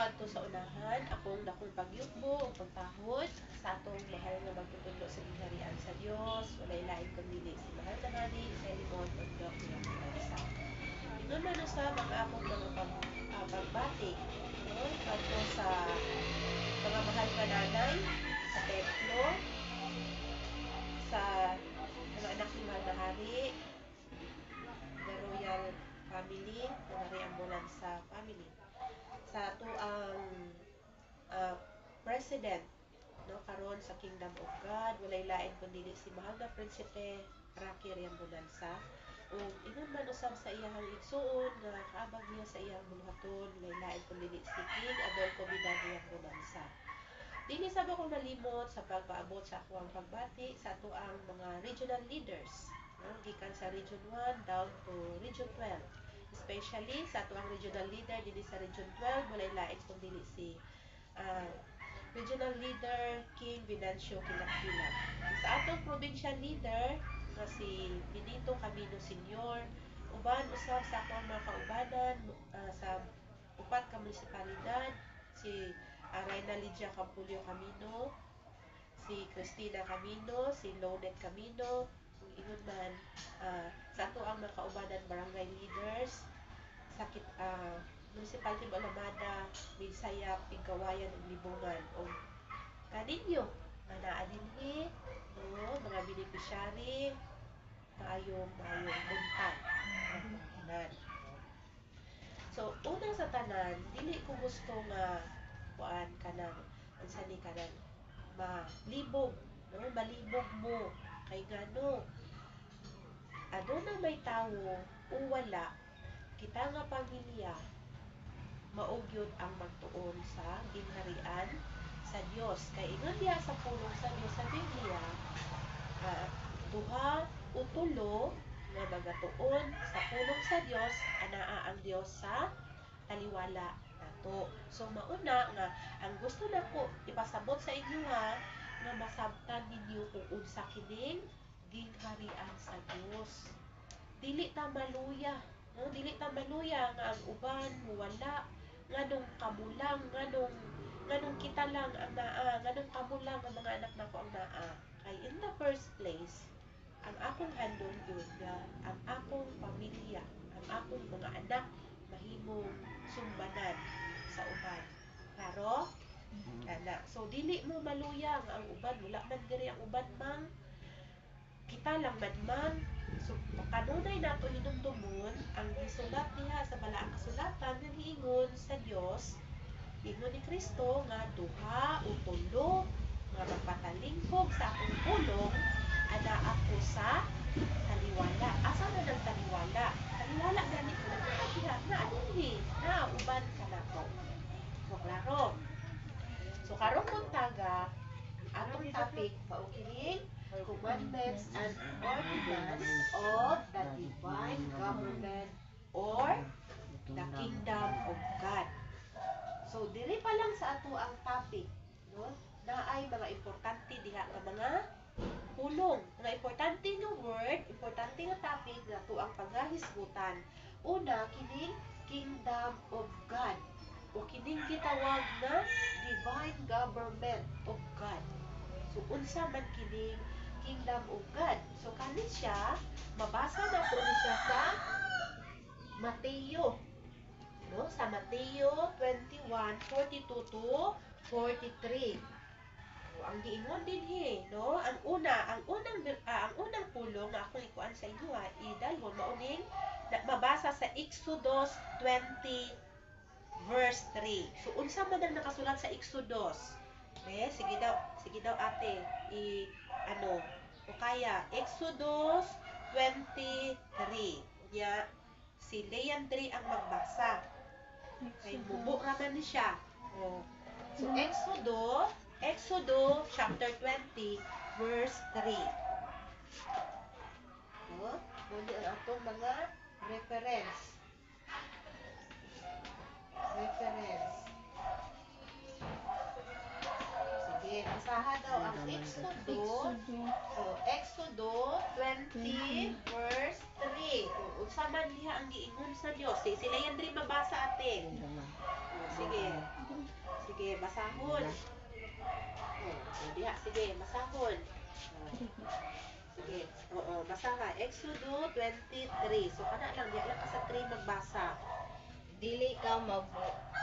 adto sa unahan, akong dakong pagyukbo o pagtahod sa atong mahal nga magtutudlo sa gingharian sa Dios, walay lain kundi si mahal na gani sa limon ug sa. Ingon man usab ang akong mga pagbati, no? Adto sa mga mahal nga nanay sa templo, sa mga anak ni Mahal na Hari, the Royal Family, the Hari Ambulansa Family. Sa ato ang President, no, karon sa Kingdom of God, walay lain kundi si Mahal na Prinsipe Rocky Riambulansa. O ingon man usab sa iyang igsuon nga kaabag niya sa iyang buluhaton, walay lain kundi si King Adolfo Vidal Riambulansa. Dili sab ako malimot sa pagpaabot sa akong pagbati sa ato ang mga regional leaders, no, gikan sa Region 1 down to Region 12. Especially sa ato ang regional leader dinhi sa Region 12, walay lain kundi si Regional Leader King Venancio Kilap-Kilap. Sa atong provincial leader nga si Benito Camino Sr., uban usab sa akong mga kaubanan sa upat ka munisipalidad, si Reina Lydia Campulio Camino, si Cristina Camino, si Lonet Camino, kung ingon man sa ato ang mga kaubanan barangay leaders sa Municipality of Alamada, Minsayap, Pigkawayan ug Libungan o kaninyo na naa dinhi, no, mga beneficiary maayong buntag. So unang sa tanan, dili ko gusto nga kuan kanang unsa ni kanang malibog, no, malibog mo kay gano aduna may tawo o wala, kita nga pamilya maugyod ang magtuon sa gingharian sa Dios. Kay ingon diha sa pulong sa Dios sa Biblia, duha o tulo nga magatuon sa pulong sa Dios, anaa ang Dios sa taliwala nato. So mauna nga ang gusto nako ipasabot sa inyo nga masabtan ninyo kung unsa kining gingharian sa Dios. Dili ta maluya, no? Dili ta maluya nga ang uban wala, nganong kamulang, nganong kita lang ang naa, nganong kamulang ang mga anak nako ang naa. Kay in the first place, ang akong handong yun nga ang akong pamilya, ang akong mga anak mahimong sumbanan sa uban. Klaro? Ana. So dili mo maluya nga ang uban wala man diri ang uban mang kita lang man. So kanunay nato hinumdumon ang gisulat diha sa balaang kasulatan nga giingon sa Dios, ingon ni Kristo nga duha o tulo nga magpatalingkog sa akong pulong, ana ako sa taliwala. Asa man ang taliwala? Taliwala gani ko diha na adinhi na uban kanako. So klaro. So karong buntaga atong topic paukining commandments and ordinance of the divine government or the kingdom of God. So diri pa lang sa ato ang topic, no? Naay mga importante diha nga mga pulong, mga importante nga word, importante nga topic nga ato ang paghahisgutan. Una, kining kingdom of God o kining gitawag na divine government of God. So unsa man kining kingdom of God? So kani siya mabasa na po siya sa Mateo, no, sa Mateo 21:42 to 43. So, ang giingon dinhi, no, ang unang pulong nga ako ikuan sa inyo idalhon mauning mabasa sa Exodus 20 verse 3. So unsa man ang nakasulat sa Exodus? Sige daw ate, o kaya Exodus 23. Unya si Leandri ang magbasa. Kay bubo raman ni siya. So Exodus chapter 20 verse 3. Muli ang atong mga reference. Sige, basahan daw ang Exodus. So, Exodus 20 verse 3. Kung unsa man diha ang giingon sa Dios. Sila yan rin mabasa atin. Sige. Sige, basahon. Diha, sige, basahon. Sige, basaha. Exodo 23. So, kana lang, diha lang ka sa 3 magbasa. Dili ka magbaton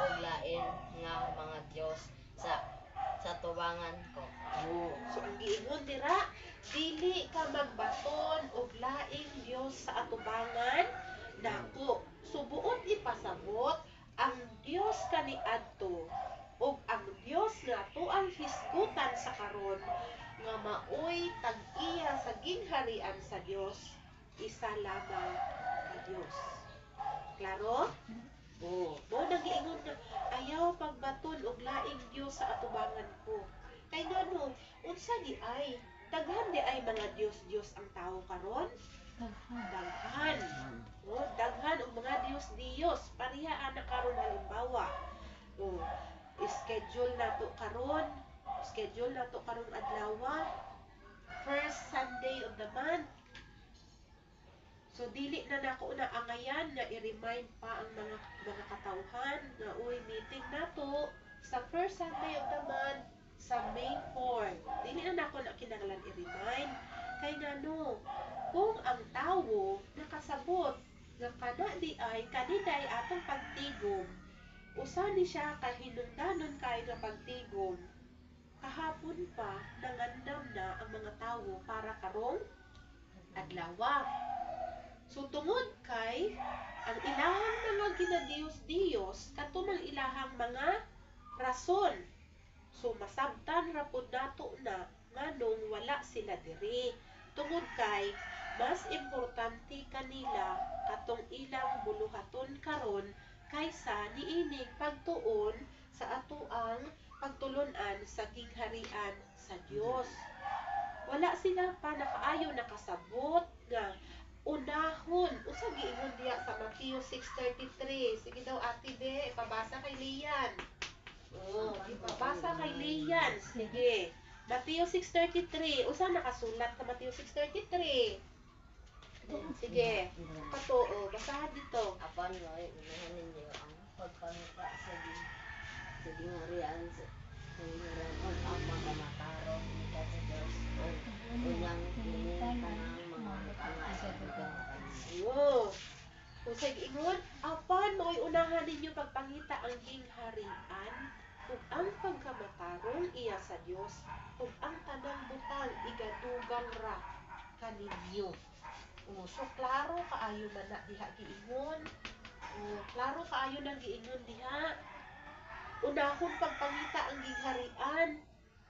og lain nga mga Dios sa tubangan ko. So, ang giingon dira, dili ka magbaton og laing Dios sa atubangan nako. So, buot ipasabot, ang Dios kaniadto ug ang Dios nga atoang hisgutan sa karon nga maoy tag-iya sa gingharian sa Dios, isa lamang ka Dios. Klaro? Mo nagiingon nga ayaw pagbaton og laing Dios sa atubangan ko. Kay ngano, unsa di ay daghan di ay mga Dios ang tao karon? Daghan. Daghan og mga Dios. Pareha ana karon halimbawa. Schedule nato karon adlaw, first Sunday of the month. So dili na nako na angayan nga i-remind pa ang mga katawhan nga uy meeting nato sa first Sunday of the month sa May 4. Dili na nako na kinahanglan i-remind kay ngano kung ang tawo nakasabot nga kaniday atong pagtigom, usa ni siya kahinungdanon kay nga pagtigom. Kahapon pa nangandam na ang mga tawo para karong adlaw. So tungod kay ang ilahang mga ginadios-dios katumang ilahang mga rason. So masabtan ra pud nato na nganong wala sila diri. Tungod kay mas importante kanila katong ilang buluhaton karon kaysa niining pagtuon sa atoang pagtulon-an sa gingharian sa Dios. Wala sila pa nakaayo nakasabot nga unahon. Usa giingon diha sa Matthew 6:33. Sige daw Ate Be, ipabasa kay Lian. Ipabasa kay Lian. Sige. Matthew 6:33. Usa nakasulat sa Matthew 6:33. Sige. Pato, basahan dito. Apan mo'y unahan ninyo ang pagpangita sa gingharian sa ang mga matarong ika sa Dios o unyang kini kanang mga mutanga sa dugang. Kung sa giingon, apan mo'y unahan ninyo pagpangita ang gingharian ug ang pagkamatarong iya sa Dios ug ang tanang butang igadugang ra kaninyo. So klaro kaayo man na diha giingon. Klaro kaayo nang giingon diha. Unahon pagpangita ang gingharian.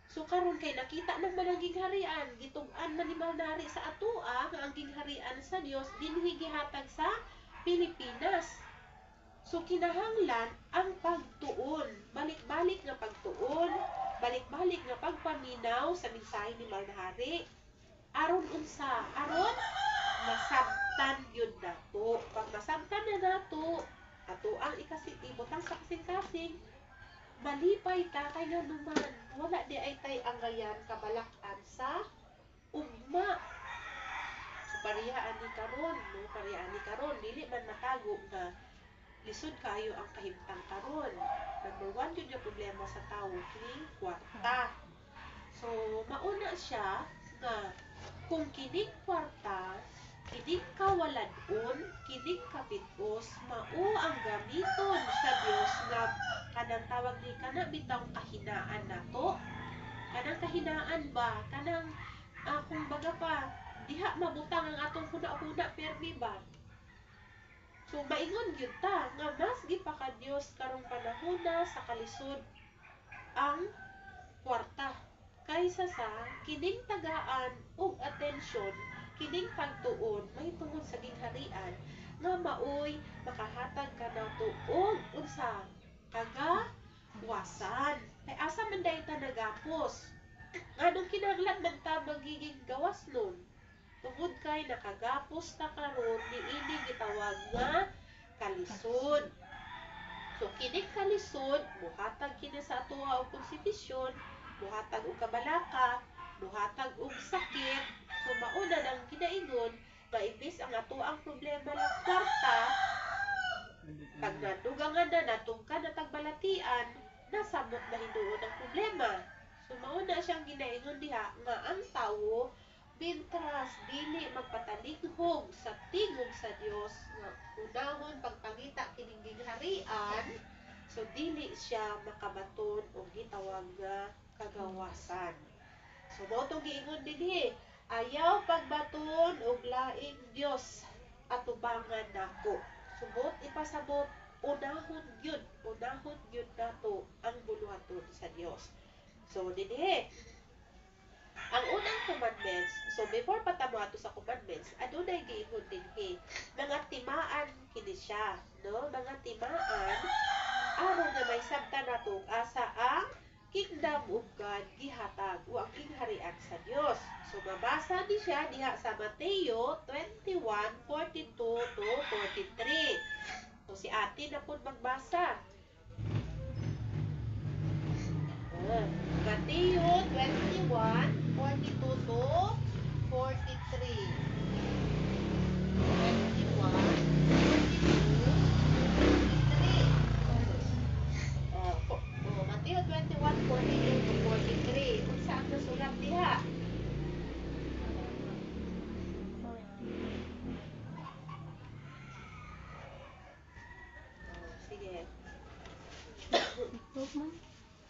So karon kay nakita nang man ang gingharian, gitug-an man ni manari sa atoa nga ang gingharian sa Dios dinhi gihatag sa Pilipinas. So kinahanglan ang pagtuon, balik-balik nga pagtuon, balik-balik nga pagpaminaw sa mensahe ni Manari. Aron unsa? Aron masabtan yun nato. Pag masabtan na nato, ato ang ibutang sa kasing-kasing, malipay ta kay nga naman wala di ay tay angayan kabalak-an sa ugma. So parehaan ni karon dili man matago nga lisod kayo ang kahimtang karon. Number 1 yun yung problema sa tao, kining kwarta. So mauna siya nga kung kining kwarta, kining kawaladon, kining kapitos, mao ang gamiton sa Dios nga kanang tawag ni kana bitang kahinaan nato. Kanang kahinaan ba? Kanang kung baga pa diha mabutang ang atong huna-huna permi ba? So maingon gyud ta nga mas gipaka Dios karong panahona sa kalisod ang kwarta kaysa sa kining tagaan ug atensyon, kining pagtuon may tungod sa gingharian nga maoy makahatag kanato og unsa kagawasan. Kay asa man dayta nagapos? Anong kinahanglan man ta magiging gawas nun? Tungod kay nakagapos ta karon niini gitawag nga kalisod. So kining kalisod buhatag kini sa atoa og konstitusyon, buhatag og kabalaka, buhatag og sakit. So mauna nang ginaingon nga imbis ang atoang problema lang kwarta, Pag nadugangan na, natungkan na tagbalatian, nasamot na hinuon ang problema. So, mauna siyang ginaingon diha nga ang tawo bintras dili magpatalighog sa tingog sa Dios nga unahon pagpangita kining gingharian, so dili siya makabaton og gitawag nga kagawasan. So mao tong giingon dinhi, ayaw pagbaton og laing Dios atubangan nako. Subot ipasabot unahon gyud nato ang buluhaton sa Dios. So dinhi ang unang commandments, so before patamo ato sa commandments, adunay giingon dinhi mga timaan kini siya, no? Mga timaan aron nga may sabtan nato asa ang kingdom of God gihatag o ang kingharian sa Dios. So mabasa ni siya diha sa Mateo 21:42 to 43. So si ate na pud magbasa. Mateo 21:42 to 43. 21:42 Mateo 21:42 to 43. Unsa ang nasulat diha? Sige.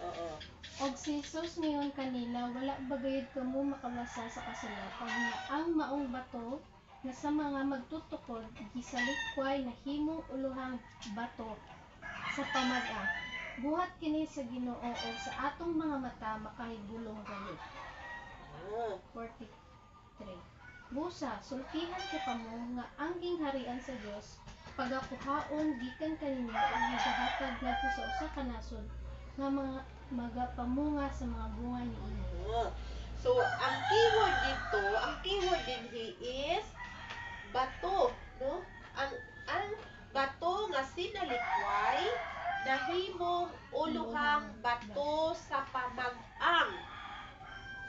Oo. Og si Jesus ngayon kanila, wala ba gayud kamo makabasa sa kasulatan nga ang maong bato na sa mga magtutukod gisalikway na himong uluhang bato sa pamag-a. Buhat kini sa Ginoo o sa atong mga mata makahigulong gayud. 43. Busa, sultihan ka kamo nga ang gingharian sa Dios pagakuhaon gikan kanimo ug gihatag ngadto sa usa ka nasod nga mga magapamunga sa mga bunga niini. So, ang keyword dinhi is bato, no? Ang bato nga sinalikway nahimong uluhang bato sa pamag-ang.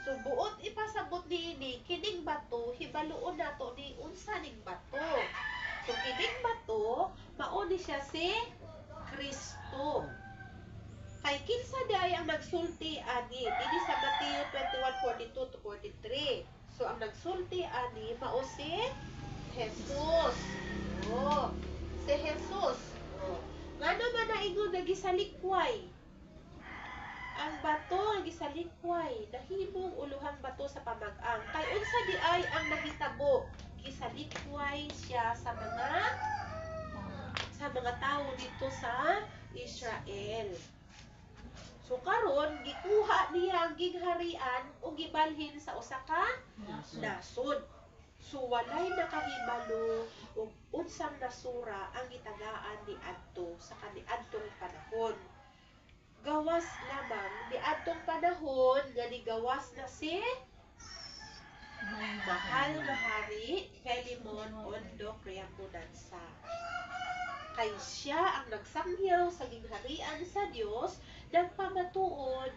So, buot ipasabot niini kining bato, hibaluon nato ni unsa ning bato. So, kining bato, mao ni siya si Kristo. Kay kinsa day ang nagsulti ani dinhi sa Mateo 21:42 to 43. So ang nagsulti ani mao si Jesus. Si Jesus. Ngano man naingon nga gisalikway? Ang bato nga gisalikway nahimong uluhang bato sa pamag-ang. Kay unsa di ay ang nahitabo? Gisalikway siya sa mga tawo dito sa Israel. So karon gikuha niya ang gingharian ug gibalhin sa usa ka nasod. So walay nakahibalo ug unsang nasura ang gitagaan ni adto sa kaniadtong panahon. Gawas lamang ni adtong panahon nga nigawas na si mahal nga hari Philemon Ondo Priamunansa. Kay siya ang nagsangyaw sa gingharian sa Dios, nagpamatuod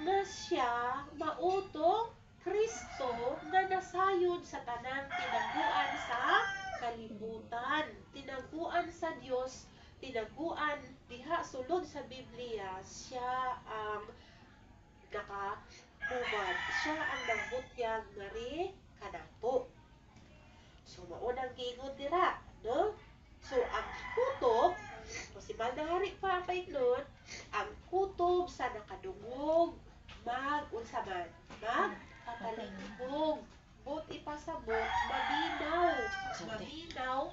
nga siya mautong Kristo nga nasayod sa tanang tinaguan sa kalibutan. Tinaguan sa Dios, tinaguan diha sulod sa Biblia, siya ang nakahubad. Siya ang nagbutyag ngari kanato. So maunang giingon dira, no? So, ang kutob, si Manahari pa nun, ang kutob sa nakadungog, unsa man, magpatalighog, but ipasabot, maminaw,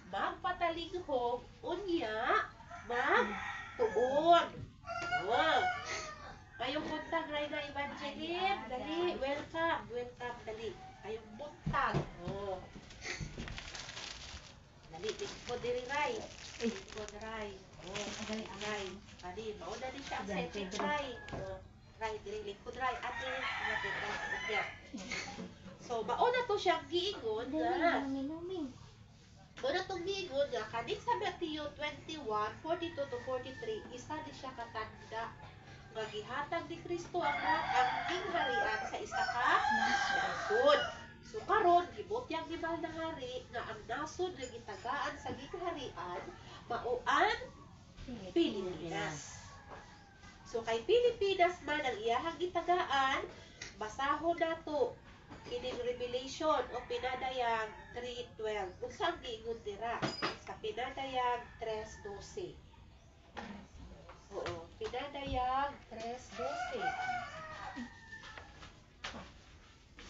magpatalighog, unya, magtuon. Ayong buntag, ray na Evangeline, dali, welcome, dali. Ayong buntag, lingkod diri ray. Ray. Ani, mao na ni siya ang setting ray. Ray diri lingkod ray. Ate, natin ray. So, mao na to siyang giingon nga. Mao na tong giingon nga kaning sa Mateo 21:42 to 43, isa di siya katanda nga gihatag ni Kristo ang gingharian sa isa ka nasod. So karon gibutyag ni mahal na hari nga ang nasod nga gitagaan sa gingharian mauan Pilipinas. So kay Pilipinas man ang iyahang gitagaan, basahon nato kining Revelation o pinadayag 3:12. Unsa ang giingon dira sa pinadayag 3:12? Oo, pinadayag 3:12.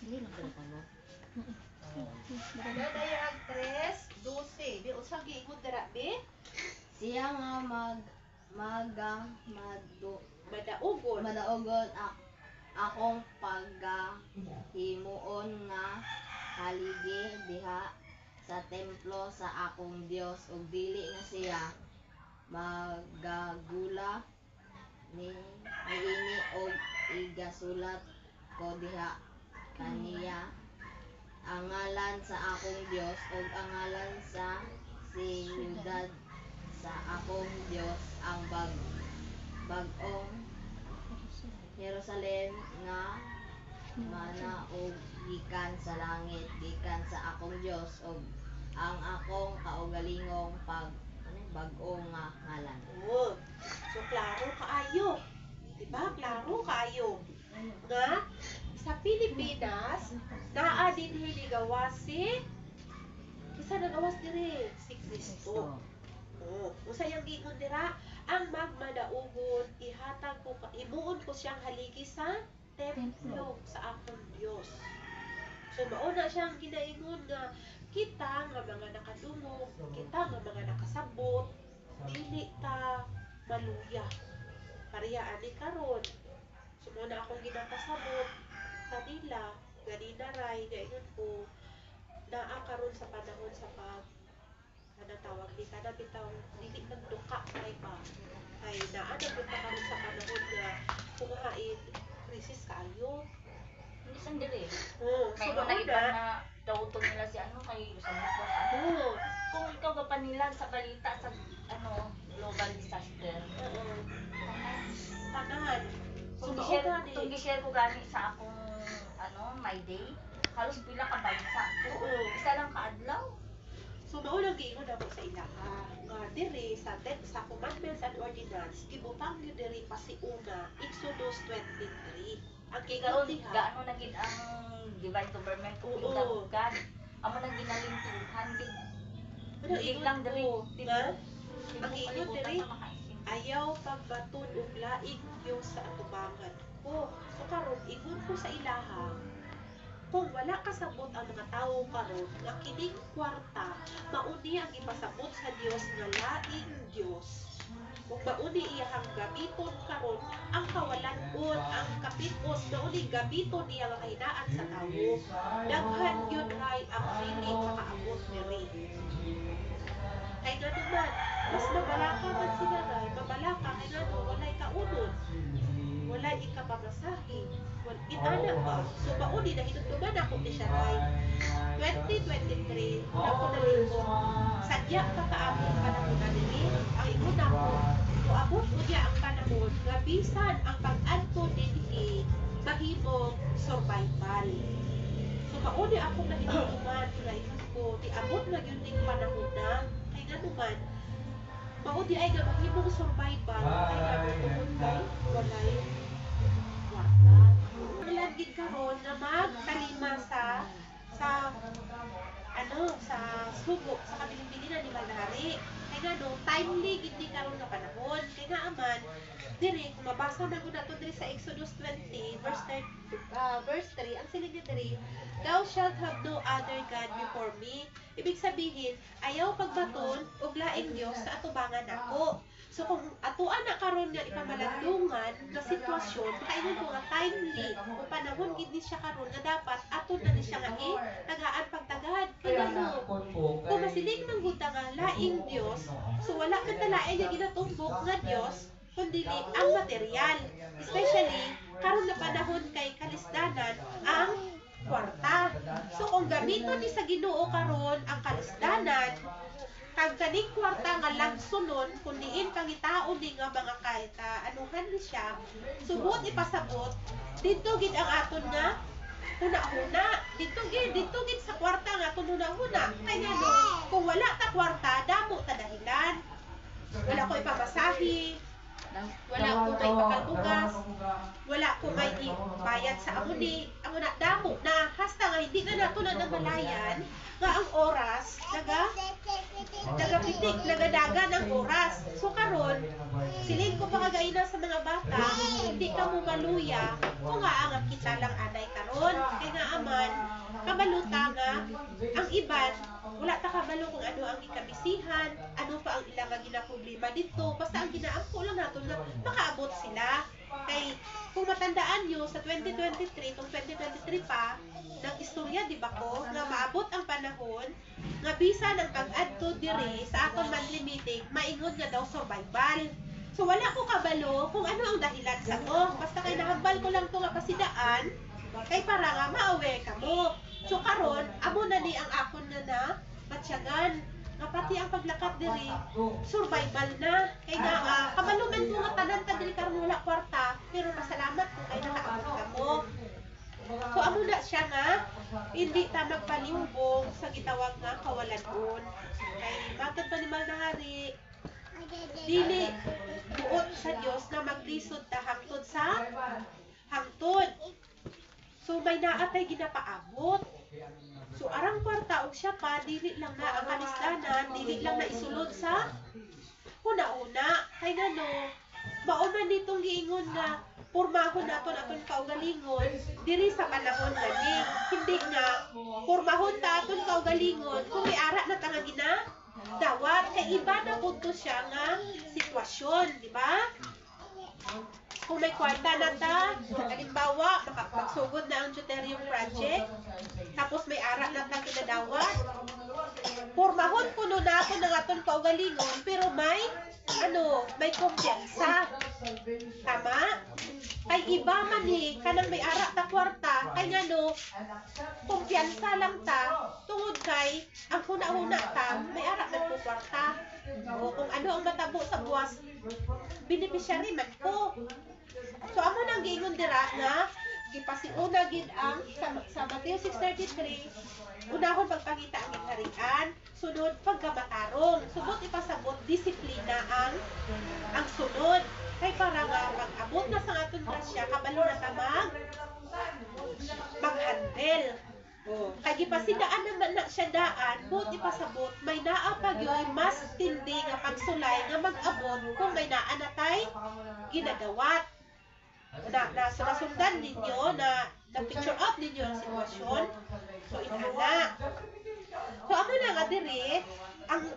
Hindi na pala mo. Pinadayag 3:12. Di unsa ang giingon dira, be? Siya nga madaugon akong paghimuon nga haligi diha sa templo sa akong Dios ug dili nga siya magagula niini og igasulat ko diha kaniya ang ngalan sa akong Dios ug ang ngalan sa siyudad sa akong Dios ang bag-ong Jerusalem nga manaog gikan sa langit gikan sa akong Dios ug ang akong kaugalingong bag-ong nga ngalan. Oo. So klaro kaayo. Diba? Klaro kaayo. Nga sa Pilipinas naa dinhi ni gawasi kisa nagawas diri si Kristo. Oh, usay ang giingon dira, ang magmadaugon ihatag ko imuon ko siyang haligi sa templo sa akong Dios. So mauna siyang ginaingon nga kita nga mga nakadungog, kita nga mga nakasabot, dili ta maluya. Pareha ani karon. So muna akong ginapasabot kanila, ganina ray gaingon ko naa karon sa panahon sa pag tawag di kada bitaw dili man duka kay ba ay naa na pud karon sa panahon nga kung hain krisis kaayo. Hindi sandiri. So May mga iba na dauton nila si ano kay Lusamit ko sa ano. Kung ikaw gapan nila sa balita sa ano global disaster. Tanan. So Kung gi-share ko gani sa akong ano my day, halos pila ka bansa. Isa lang ka adlaw. So maunang giingon ako sa ilaha nga diri sa Commandments and Ordinance gibutang gyud diri pasiuna Exodus 23. Ang Karon gigaron gaano na gid ang divine government kung God. Amo nang ginalintuhan gid. Hindi lang diri. Ang giingon diri ayaw pagbaton og laing Dios sa atubangan ko. So karon ingon ko sa ilaha kung wala kasabot ang mga tawo karon nga kining kwarta mauni ang ipasabot sa Dios nga laing Dios. Kung mauni iyang gamiton karon ang kawalan-on, ang kapitos mauni gamiton niya nga kahinaan sa tawo. Daghan yun ray ang pili makaabot diri. Kay nga naman, mas mabalaka man sila ray, mabalaka kay nga walay kaunod. Walay ikapamasahe. Inana ba? So mauni na hinugtuman ako ni siya ray. 2023 ako nalingkod. Sadya pa kaabot panahon na dili. Ang ingon ako, muabot ko niya ang panahon nga bisan ang pag-adto dinhi mahimong survival. So mauni akong nahinugtuman nga ingon ko, tiabot na yun ning panahon na kay nga naman mauni ay nga mahimong survival ay nga tungod kay walay kwarta. Gid karon na magtalima sa sugo sa kabilin-bilinan ni Manari. Kay nga no, timely gid ni karon nga panahon. Kay nga aman diri kung mabasa man ko nato diri sa Exodus 20 verse 3 ang siling niya diri, thou shalt have no other god before me. Ibig sabihin ayaw pagbaton og laing Dios sa atubangan nako. So kung atuan na karon nga ipamalandungan nga sitwasyon, kaingon ko nga timely, kung panahon gid ni siya karon nga dapat aton na ni siya nga tagaan pagtagad. Kaya no, kung masilig ng buta nga laing Dios, so wala ka talain nga ginatumbok nga Dios, kundi ang material. Especially karon na panahon kay kalisdanan ang kwarta. So kung gamiton ni sa Ginoo karon ang kalisdanan, kag kaning kwarta nga lagsunon kun diin pangitaon ni nga mga anuhan ni siya subot ipasabot dito gid ang aton nga huna-huna dito gid sa kwarta nga aton huna-huna kay nga no, kung wala ta kwarta damo ta dahilan Wala ko ipamasahi, wala ko may pakalbugas, wala ko may bayad sa amuni. Amo na damo na hasta nga hindi na nato na namalayan nga ang oras nagapitik, nagadagan ang oras. So karon siling ko pa kagaina sa mga bata, hindi ka mo maluya kung nga kita lang anay karon. Kaya nga aman, kabaluta nga ang iban wala ta kabalo kung ano ang ikabisihan, ano pa ang ilang nga ginaproblema dito. Basta ang ginaampo lang nato nga makaabot sila. Kay kung matandaan nyo sa 2023, itong 2023 pa, nag-istorya di ba ko nga maabot ang panahon nga bisan ang pag-adto diri sa aton monthly meeting, maingon nga daw survival. So wala ko kabalo kung ano ang dahilan sa to. Basta kay nahambal ko lang to nga pasidaan kay para nga ma-aware ka mo. So karon amo na ni ang akon na matyagan nga pati ang paglakat diri survival na kay nga kabaluman ko nga tanan ta diri karon wala kwarta pero pasalamat ko kay nakaabot ka mo. So amo na siya nga hindi ta magpalihubog sa gitawag nga kawalan-on. Kay matod pa ni Malnahari dili buot sa Dios na maglisod ta hangtod sa hangtod. So may naatay ginapaabot. So arang kwarta og siya pa dili lang na ang kanisdanan, dili lang na isulod sa una-una. Kay ngano, mao man nitong giingon nga pormahon naton aton kaugalingon diri sa panahon gani. Hindi nga pormahon ta aton kaugalingon kung may ara na ta nga ginadawat kay iba na punto siya nga sitwasyon, di ba? Kung may kwarta na ta, halimbawa, makapagsugod na ang Deuterium Project, tapos may ara na ta kinadawat, pormahon kuno nato ng aton kaugalingon, pero may kumpiyansa. Tama? Kay iba man kanang may ara ta kwarta, kay ngano, kumpiyansa lang ta, tungod kay, ang huna-huna ta, may ara man po kwarta. O kung ano ang matabo sa buwas, beneficiary man ko. So amo nang giingon dira nga gipasiuna gid ang sa Mateo 6:33 unahon pagpangita ang gingharian, sunod pagkamatarong, subot ipasabot disiplina ang sunod. Kay para nga pag-abot na sa aton grasya kabalo na ta mag-handle. Kay gipasidaan naman na siya daan, but ipasabot may naa pa gyud mas tindi nga pagsulay nga mag-abot kung may naa na tay ginadawat. So nasundan ninyo na picture out ninyo ang sitwasyon. So inana. So amo na nga diri ang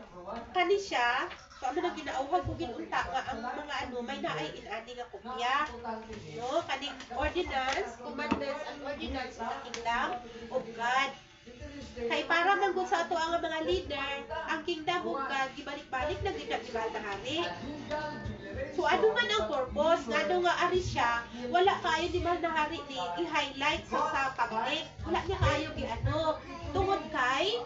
kani siya. So amo na ginauhag ko ginunta nga ang mga may naay inani nga kopya. No, kaning ordinance, commandments and ordinance of the kingdom of God. Kay para manggod sa ato ang mga leader, ang kingdom of God gibalik-balik na ginagibal-hari. So ano man ang purpose, ngano nga ari siya, wala kayo di Malnahari ni i-highlight sa public. Wala niya kayo tungod kay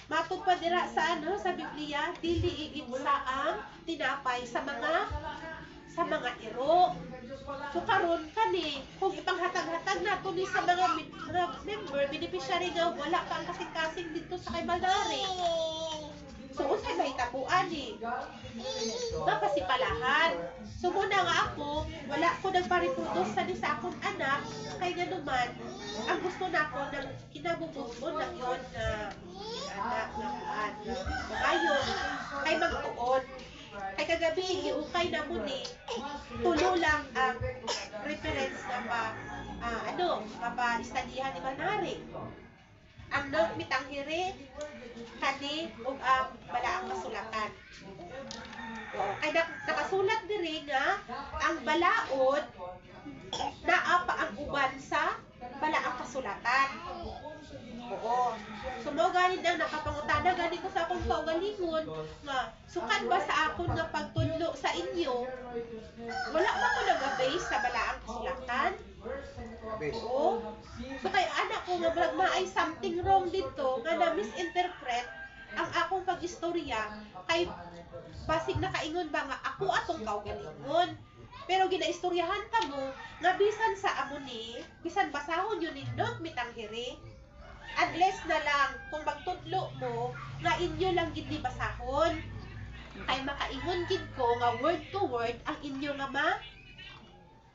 matod pa dira sa sa Biblia, dili iinsa ang tinapay sa mga iro. So karon kani kung ipanghatag-hatag nato ni sa mga member beneficiary nga wala pa ang kasing-kasing dito sa kay Malnahari. So unsay mahitabuan mapasipalahan. So muna nga ako, wala ko nagpa-reproduce sa akong anak, kay ganuman, ang gusto nako ng kinabubuton na yun na anak na magayon, kay magtuon. Kay kagabi, iukay na mo ni, tulo lang ang reference na mapa-istadihan ni Malnahari. Ang mitanghiri kani ug ang balaang kasulatan. Kay nakasulat diri nga ang balaod naa pa ang uban sa balaang kasulatan. Oo. So mo gani daw nakapangutana gani ko sa akong kaugalingon nga sukan ba sa akon nga pagtudlo sa inyo? Wala ba ko nag-base sa balaang kasulatan? Oo. So kay anak ko nga maay something wrong dito nga na-misinterpret ang akong pag-istorya kay basig na kaingon ba nga ako atong kaugalingon. Pero ginaistoryahan ka mo nga bisan sa amuni, bisan basahon yun nindot mitanghiri. Unless na lang kung magtudlo mo nga inyo lang gid ni basahon. Kay makaingon gid ko nga word to word ang inyo nga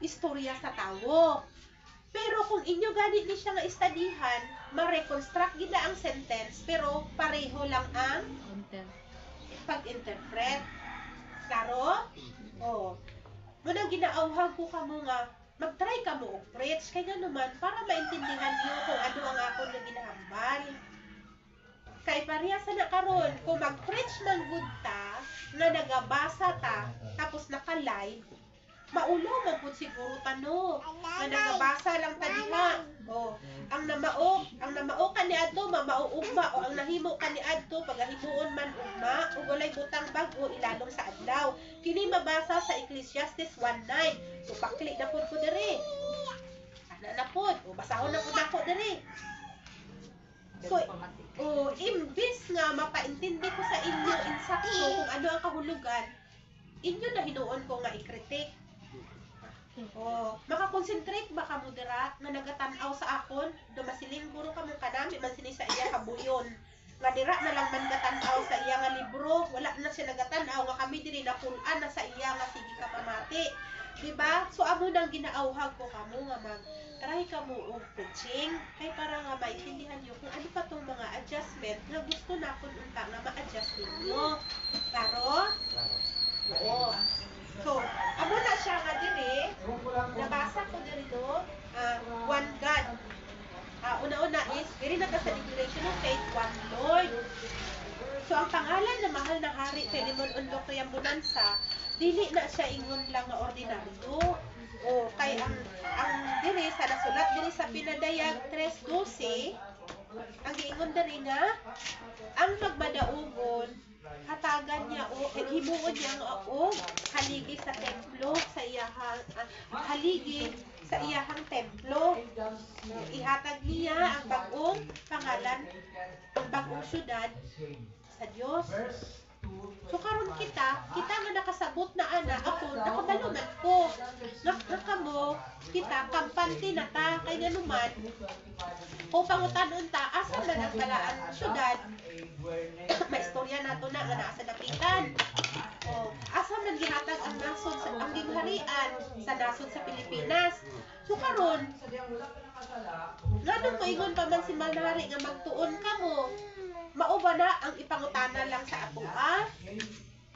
istorya sa tawo. Pero kung inyo gani ni siya nga istadihan, ma-reconstruct gid na ang sentence pero pareho lang ang pag-interpret. Klaro? Oh. Munang ginaawhag ko kamo nga mag-try ka mo og preach kay nga naman para maintindihan niyo kung ano ang akon nga ginahambal. Kay parehas na karon kung mag-preach man gud ta nga nagabasa ta tapos naka-live, maulaw man pud siguro tano nga nagabasa lang ta diha. Oh, ang namao kaniadto mamauugma o ang nahimo kaniadto pagahimuon man ugma ug walay butang bag-o ilalong sa adlaw. Kini mabasa sa Ecclesiastes 1:9. So pakli na pud ko diri. Ana na pud, o basahon na pud ako diri. So, imbis nga mapaintindi ko sa inyo insakto kung ano ang kahulugan, inyo na hinuon ko nga i-critique. Makakonsentrate ba ka mo dira nga nagatanaw sa akon, dumasiling guro ka mo kanami man sini sa iya kabuyon. Nga dira na lang man gatanaw sa iya nga libro, wala na siya nagatanaw nga kami diri na pulan na sa iya nga sige ka mamati. Diba? So amo nang ginaawhag ko kamo nga try ka mo og preaching kay para nga maintindihan niyo kung ano pa tong mga adjustment nga gusto na kun unta nga ma-adjust ninyo. Klaro? Oo. So, amo na siya nga diri, nabasa ko diri do, one God. Una-una is, diri na ta sa declaration of faith, one Lord. So, ang pangalan na mahal na hari, Philemon Undok Kayang Bonanza, dili na siya ingon lang nga ordinaryo. O, kay ang diri, sa nasulat diri sa Pinadayag 3:12, ang giingon diri nga, ang magmadaugon, hatagan niya o himuon niya o haligi sa templo sa iyahang haligi sa iyahang templo. Ihatag niya ang bagong pangalan, ang bagong syudad sa Dios. So karon kita nga nakasabot na ana ako nakabaluman ko. Nakamo kita kampante na ta kay ganuman. O pangutanon ta asa man ang balaan syudad. Maistorya nato na nga naa sa dapitan. O asa man gihatag ang nasod sa ang gingharian sa nasod sa Pilipinas. So karon nganong moingon pa man si Malnari nga magtuon kamo. Mao ba na ang ipangutana lang sa ato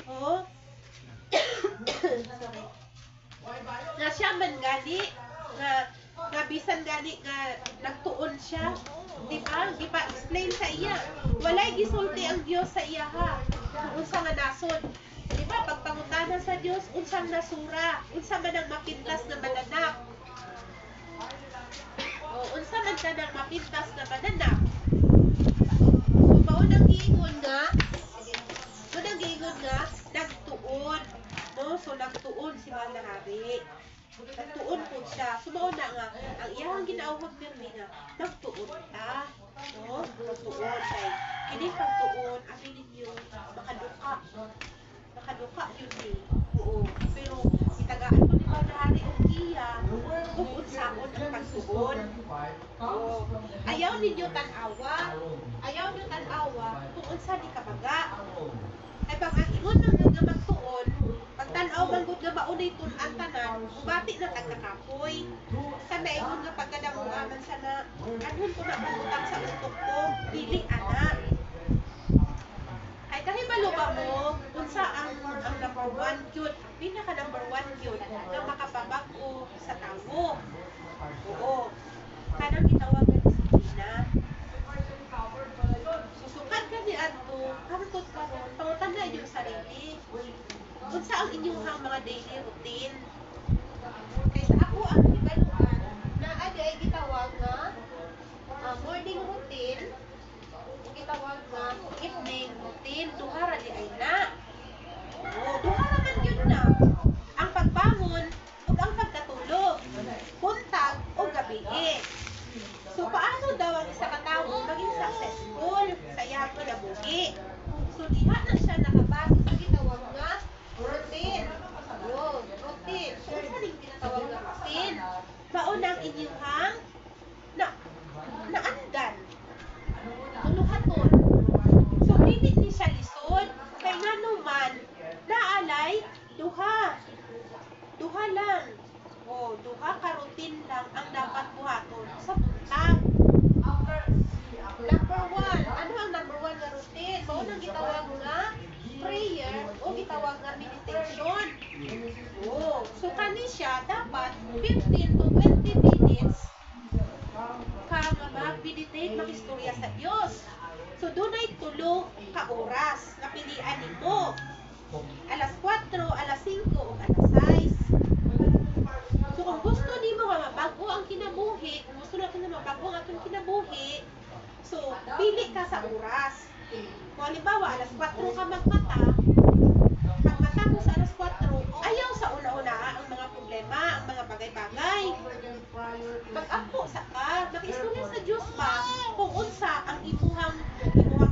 Oh. Sorry. Nga siya man gani nga bisan gani nga nagtuon siya, di ba? Di ba explain sa iya. Walay gisulti ang Dios sa iya ha. Unsa nga nasod. Di ba pagpangutana sa Dios unsang nasura, unsa man ang mapintas na mananak. Unsa man kanang mapintas na mananak. Unang giingon nga nagtuon, no? So nagtuon si Malnari. Nagtuon po siya. Sumaon na nga ang iyang ginaawhag pirmi nga nagtuon ta, no? Nagtuon kay kini pagtuon abi ninyo makaduka yun eh. Oo. Pero itagaan ko ni Malnari og iya kung unsaon ang pagtuon. Ayaw ninyo tanawa kung unsa di kabaga. Ay pag ang ingon man nga magtuon, pag tan-aw man gud nga maunay tun-an tanan, bubati na tagkakapoy. Sa maingon nga pagkadamuaman sana, anhon ko na mangutang sa ustok ko, dili ana. Ay kahibalo ba mo unsa ang number 1 gyud, pinaka number 1 gyud nga makapabag-o sa tawo. Oo. Kanang gitawag nga disiplina. Susukat ka ni adto, hangtod karon, pangutan na inyong sarili. Unsa ang inyong mga daily routine? Kaysa ako ang ibaluan na ay gitawag nga morning routine, gitawag nga evening routine, duha ra di ay na. Duha ra man gyud na. Ang pagbangon ug ang pagkatulog, buntag o gabi. So paano daw ang isa ka tawo maging successful sa iyang kinabuhi? So diha na siya nakabase sa gitawag nga routine. Routine. So unsa ning ginatawag nga routine? Maunang inyong naandan. Tuluhaton. So dili ni siya lisod kay nganuman duha lang. O, duha ka routine lang ang dapat buhaton sa buntag. Number 1, ano ang number 1 nga routine? Mao nang gitawag nga prayer o gitawag nga meditation. O, so kani siya dapat 15 to 20 minutes ka nga mag-meditate, mag-istorya sa Dios. So dunay tulo ka oras nga pilian nimo. Alas 4, alas 5 ug alas 6. So kung gusto nimo nga mabago ang kinabuhi, kung gusto natin na mabago ang atong kinabuhi, so pili ka sa oras. Kung halimbawa alas 4 ka magmata, pag mata mo sa alas 4, ayaw sa una-una ang mga problema, ang mga bagay-bagay. Mag-ako sa ka, mag-istorya sa Dios ba kung unsa ang imuhang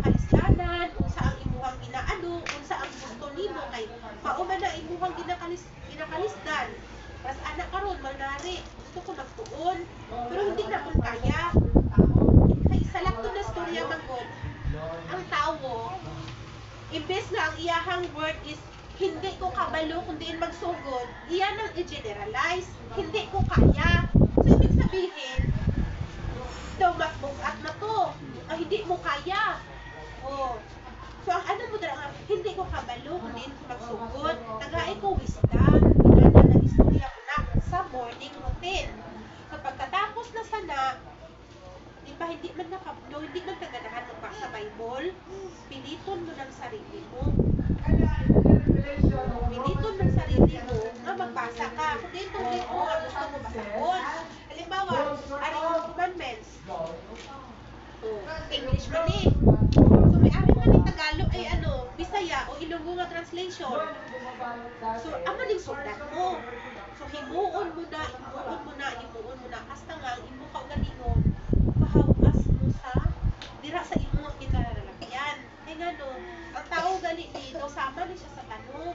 kalisdanan, unsa ang imuhang ginaano, unsa ang gusto nimo kay mao man na imuhang ginakalisdan. Mas anak karon manari, gusto ko magtuon, pero hindi na kun kaya. Kay isa lang to na storya magod. Ang tao, imbes na ang iyahang word is hindi ko kabalo kundi magsugod, iyan ang i-generalize, hindi ko kaya. So, ibig sabihin, daw mas bugat na to, hindi mo kaya. Oh. So, ang ano mo dara, hindi ko kabalo kundi ko magsugod, tagaay ko wisdom, inana na istorya ko na sa morning routine. So, pagkatapos na sana, hindi man nakablo, hindi man kaganahan magbasa Bible, piliton mo ng sarili mo. Piliton ng sarili mo nga magbasa ka. Kung dito mo nga gusto mo basahon. Halimbawa, ari yung commandments. English man eh. So may ari man yung Tagalog ay Bisaya o Ilonggo nga translation. So, amo ning sundan mo. So, himuon mo na. Hasta nga, imo ka galingon. Pahawas mo sa dira sa imo ang kinalalagyan. Kaya nga no, ang tao gali dito, sama ni siya sa tanong.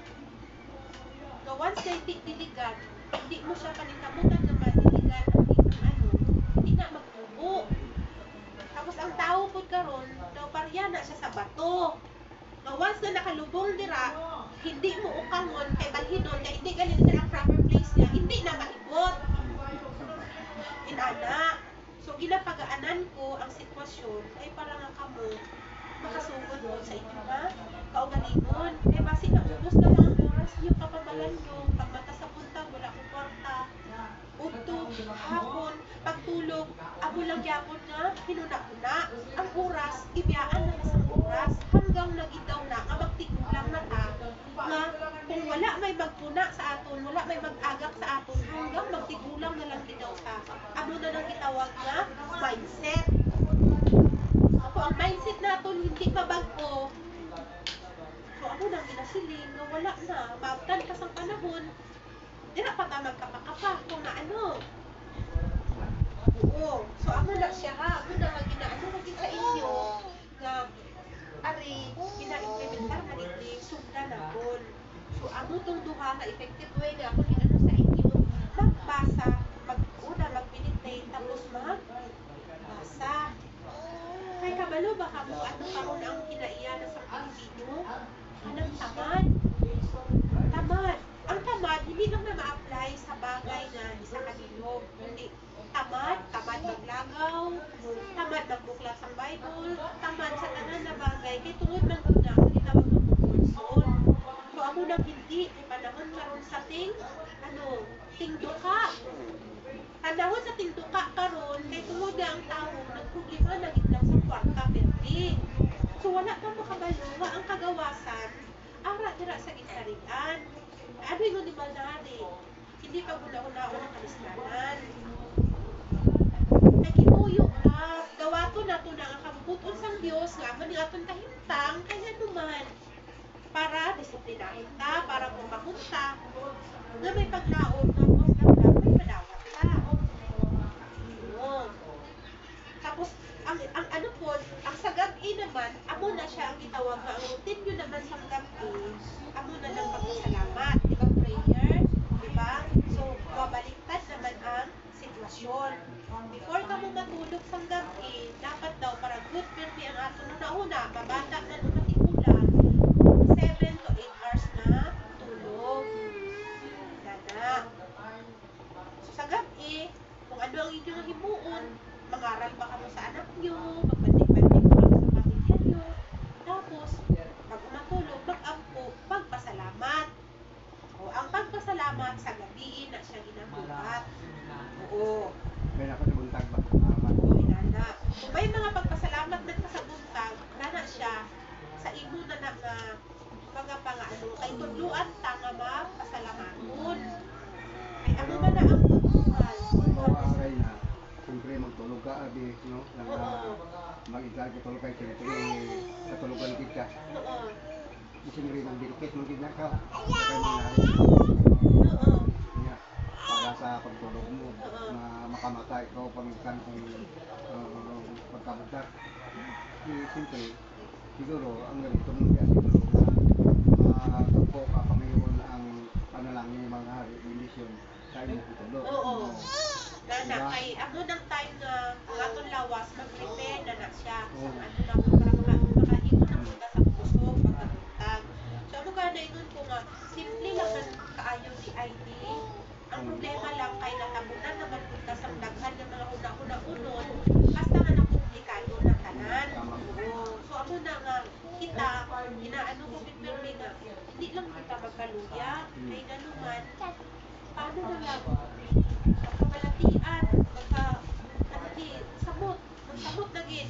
No, once kay diligan, hindi mo siya paningkamutan na madiligan ang hindi na magtubo. Tapos ang tao po karon, daw parya na siya sa bato. No, once na nakalubong dira, hindi mo ukangon kay balhinon, kaya hindi galing sa ang proper place niya, hindi na maibot. Inana. So, ginapagaanan ko ang sitwasyon ay para nga kamo makasugod mo sa inyo nga kaugalingon. Kaya basi na ubos na mga oras niyo kapamalan nyo, pagmata sa punta, wala kong kwarta, utog, hapon, pagtulog, amo lang yapon nga, hinuna-una, ang oras, ibiyaan na sa oras, hanggang nagidaw na, nga magtigulang na ta, nga kung wala may magpuna sa aton, wala may mag-agak sa aton, hanggang magtigulang na lang gidaw ta. Ano na nang gitawag nga? Mindset. Ako, ang mindset naton hindi mabago. So, ano nang ginasiling na wala na, maabtan pa sa panahon, dira pa ta magkapakapa kung na ano. Oo. So, ano na siya ha? Ano na nga ginaano lagi sa inyo na ari, gina-implementar na hindi sundan na bon. So, ano tong duha na effective way nga ako ginano sa inyo, magbasa, mag-meditate, tapos magbasa. Kay kabalo ba ka mo, ano karon ang kinaiya na sa Pilipino? Anong tamad? Tamad. Ang tamad, hindi lang na ma-apply sa bagay na isa kanilog. Hindi. Tamad maglagaw, tamad magbuklat sa Bible, tamad sa tanan na bagay, kay tungod man una, sa gitawag ng pagpulson. So, amo nang hindi, ay panahon karon sa tingduka. Panahon sa tingduka karon, kay tungod na ang tao, nagproblema na gitlang sa kwarta, perdi. So, wala kang makabalo nga ang kagawasan, ara dira sa gisarian. Ano yung di manari? Hindi pa guna-una ang kalisdanan. Nagituyo ka, gawato na to na ang kabubuton sang Dios nga man yung atong kahintang kaya naman para disiplinahin ta, para pumakunta nga may paglaon tapos lang may padawat ta. Tapos ang ano po, ang sa gabi naman, amo na siya ang gitawag nga ang routine nyo naman sa gabi, amo na lang pagpasalamat, di ba prayer, di ba? So, mabaliktad naman ang sitwasyon. Before ka mo matulog sa gabi, dapat daw para good birthday ang ato na mabata na matigulan, 7 to 8 hours na tulog. Dana. ano ang inyong himuon. Mangaral ba kamo sa anak nyo, magbandig-bandig ba kamo sa pamilya nyo. Tapos, pag matulog, mag-ampo, pagpasalamat. O, ang pagpasalamat sa gabi na siya ginabuhat. Oo. May ako sa buntag ba? Oo, inana. Kung may mga pagpasalamat na sa buntag, nana siya sa imo na mga pang-ano, kay tudluan ta nga mapasalamatun. Kay ano ba na ang buntag? Mawaray na. Siyempre magtulog ka, abi, no? Oo. Mag-iglag ka tulog kayo, siyempre katulugan kita. Oo. Siyempre magdikit, magigna ka. Kaya mangyari. Oo. Kaya, para sa pagtulog mo, Oo. na makamata ikaw pagkan kung pagkamutak. Siyempre, siguro, ang ganito mo kaya siguro na magtagpo ka Panginoon ang panalangin ng mga hari, bendisyon sa inyong tutulog. Oo. Nana, Diba? kay ako ng time na ang atong lawas, mag-prepare na na siya. Oo. Ano na mo, para makahimo na mo sa puso, pagkabuntag. So, ano ka na ingon ko nga, simple lang man kaayo di ID. Ang problema lang kay natabunan na magpunta sa daghan ng mga una-una-unon, basta nga nakomplikado na tanan. Oo. So, ako na nga, kita, inaano ko pinpermi nga, hindi lang kita magkaluya, kay nanuman, paano na lang, magkamalatian, ano di, samot, magsamot na gid.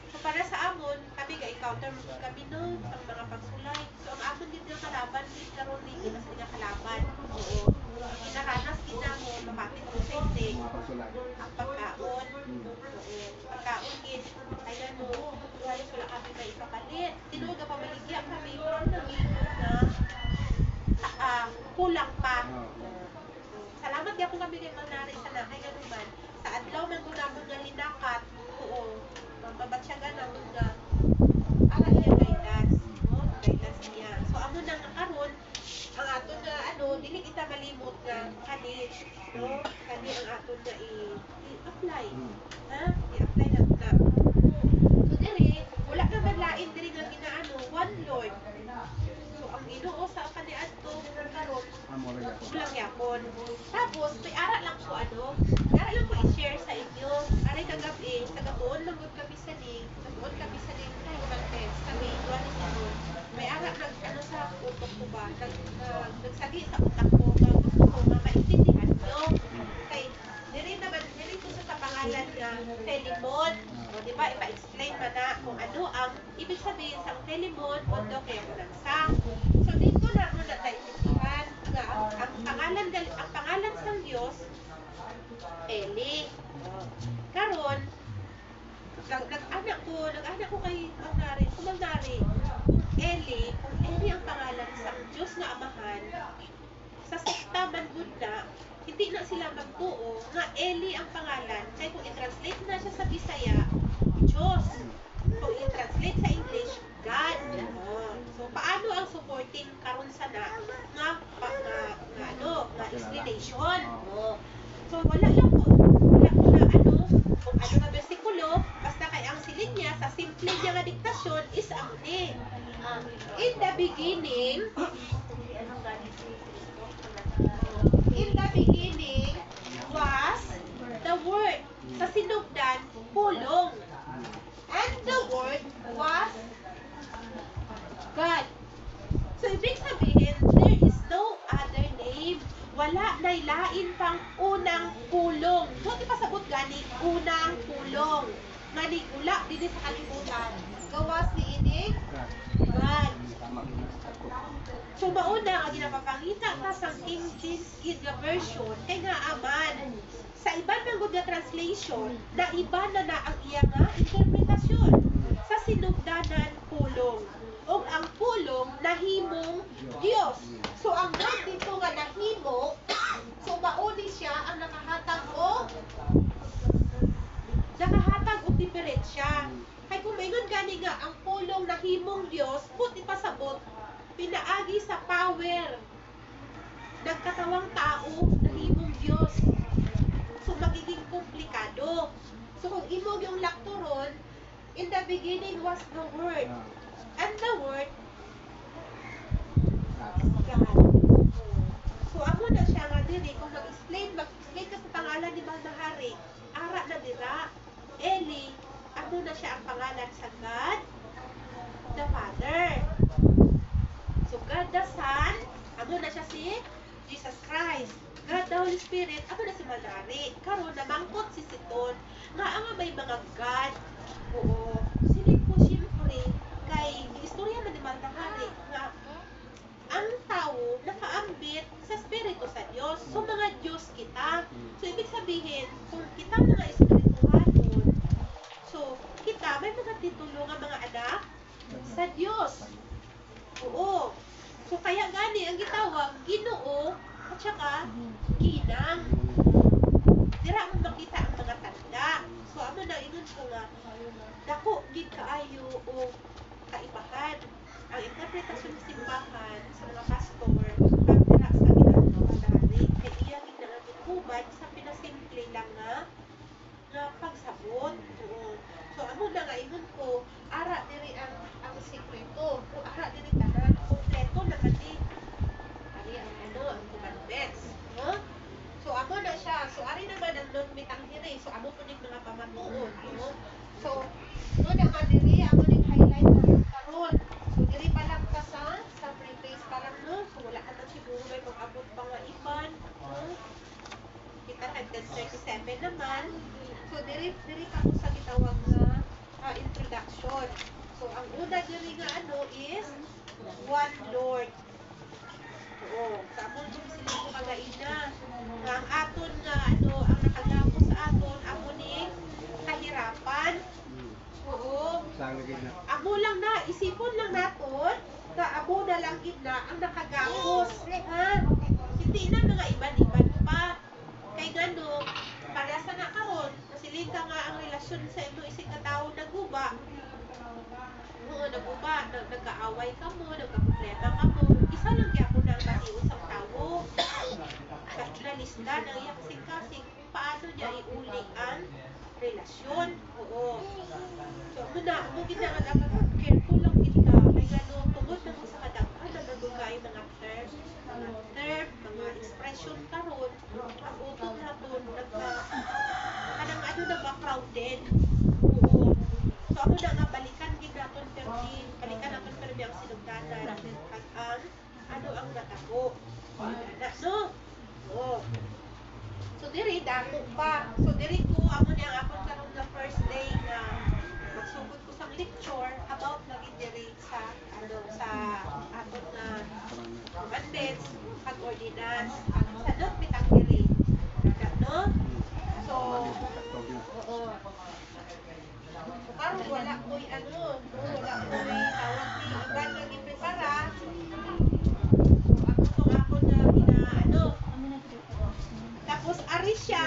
So, para sa amon, kami ga-encounter mo kami no, sa mga pagsulay. So, ang amon din nga kalaban, din karon ni kita sa nga kalaban. Oo. Ang kinaranas din na mo, mapapit ko sa hindi, Mga pagsulay. ang pagkaon. Oo. Pagkaon gid, kaya no, halos wala kami may ipapalit. Tinuod ka pa maligya kami, pero nangingon na, kulang pa. Salamat ya kung kami kay manari sa nakay ganuman. Sa adlaw man ko namon nga linakat. Oo. Mabatsyagan namon nga ara iya guidance, no? Guidance niya. So amo na nga karon ang aton nga ano, dili kita malimot nga kani, no? Kani ang aton nga i-apply. Ha? I-apply na na. So diri, wala ka man lain diri nga ginaano, one Lord. So ang Ginoo sa kaniadto karon Amo rin ako. lang yapon. Tapos, may ara lang ko i-share sa inyo. Aray kagabi, sa gabuon lang gud kami sa ning, gabuon kami sa ning Maltes. Kami, duwan ni Simon. May ara ano sa utok ko ba? Nagsagi sa utak ko nga gusto ko nga maintindihan nyo. Kay, diri ko sa pangalan nga Telemon. O, di ba, ipa-explain man na kung ano ang ibig sabihin sa Telemon, mundo kaya ko lang sa. So, dito na mo na naintindihan nga ang pangalan sa Diyos Eli. Karon nag-anak ko kay Magnari, kung Eli ang pangalan sa Diyos nga Amahan, sa sekta man gud na, hindi na sila magtuo nga Eli ang pangalan. Kaya kung i-translate na siya sa Bisaya, Diyos. Kung i-translate sa English, God. So, paano ang supporting karon sa nga explanation? So, wala ko na kung ano nga bersikulo, basta kay ang silid niya, sa simple niya nga diktasyon is ang ni. In the beginning was the Word. Sa sinugdan, pulong. And the Word was God. So, ibig sabihin, there is no other name. Wala na lain pang unang pulong. So, di pasabot gani, unang pulong. Ngani, ula, dili sa kalibutan. Gawas ni ini, God. Tama yun sa ako. So, mauna, ang ginapapangita ka sa King James Version, kay nga aman. Sa iba ng good na translation, na iba na ang iya nga interpretasyon. Sa sinugdanan, pulong. O ang pulong, nahimong Diyos. So, ang God dito nga nahimo, so mauni siya ang nakahatag o diferensya. Kaya kung mayroon gani nga, ang pulong nahimong Diyos, puti pasabot, pinaagi sa power. Nagkatawang tao, nahimong Diyos. So, magiging komplikado. So, kung imog yung lakturon, in the beginning was the Word. And the Word, God. So, ako na siya nga diri, kung mag-explain ka sa pangalan ni mahal na hari. Ara na dira. Eli, ano na siya ang pangalan sa God the Father. So God the Son, ano na siya si Jesus Christ. God the Holy Spirit, ano na si Manari. Karon namangkot si Siton nga ang may mga God. Oo. Silip ko siyempre kay istorya na ni Manari nga ang tao nakaambit sa Espiritu sa Diyos. So mga Diyos kita. So ibig sabihin, kung kita mga espirituhanon, so kita may mga titulo nga mga anak sa Diyos. Oo. So kaya gani ang gitawag Ginoo at saka Ginang. Dira mo makita ang mga tanda. So amo na ingon ko nga dako gid kaayo o kaibahan ang interpretasyon ng simbahan sa mga pastor pagdira sa ginagawa dahil kay iya gid nga gitubad sa pinasimple lang nga pagsabot. Oo. So amo na nga ingon ko ara diri ang sekreto o ara diri tanan kompleto na kadi ari ang ang commandments, no? So amo na siya. So ari naman ang non-mitang diri. So amo po ning mga pamatuon, no? So no naman diri amo ning highlight karon. So diri pa lang ka sa preface pa lang, no? So wala ka na siguro may pag-abot pa nga iban, no? Kita hanggang 37 naman. So diri ka ko sa gitawag nga introduction. So ang una diri nga is one Lord. Oo, sa amon kung sila ko kagaina. Nga ang aton nga ang nakagamo sa aton amo ning kahirapan. Oo. Saan lagi na? Amo lang na, isipon lang naton, nga amo na lang gid na ang nakagapos. Ha? Hindi na mga iban-iban pa. Kay gano, para sa na karon, masilin ka nga ang relasyon sa imo isig ka tawo naguba. Oo, naguba, nagkaaway ka mo, nagkaproblema ka mo. Isa lang gyapon na ang matiusang tawo. Nalista ng iyang kasing-kasing kung paano niya iuli ang relasyon. Oo. So, amo gid na dapat careful lang gid ka. Kay gano, tungod na mo sa kadaghan na nagugay mga term, mga expression karon, ang utong naton kanang nagka-crowded. Oo. So, amo na nga balikan gid naton balikan naton perdi ang sinugdanan at ang natabo. No? Oo. So diri dako pa. So diri ko amo ni ang akon karon nga first day na magsugod ko sang lecture about lagi diri sa aton nga commandments pag ordinance sa dot bitang diri. No? So oo. So karon wala ko'y wala ko'y tawag ni iban nga giprepara. So ako na tapos ari siya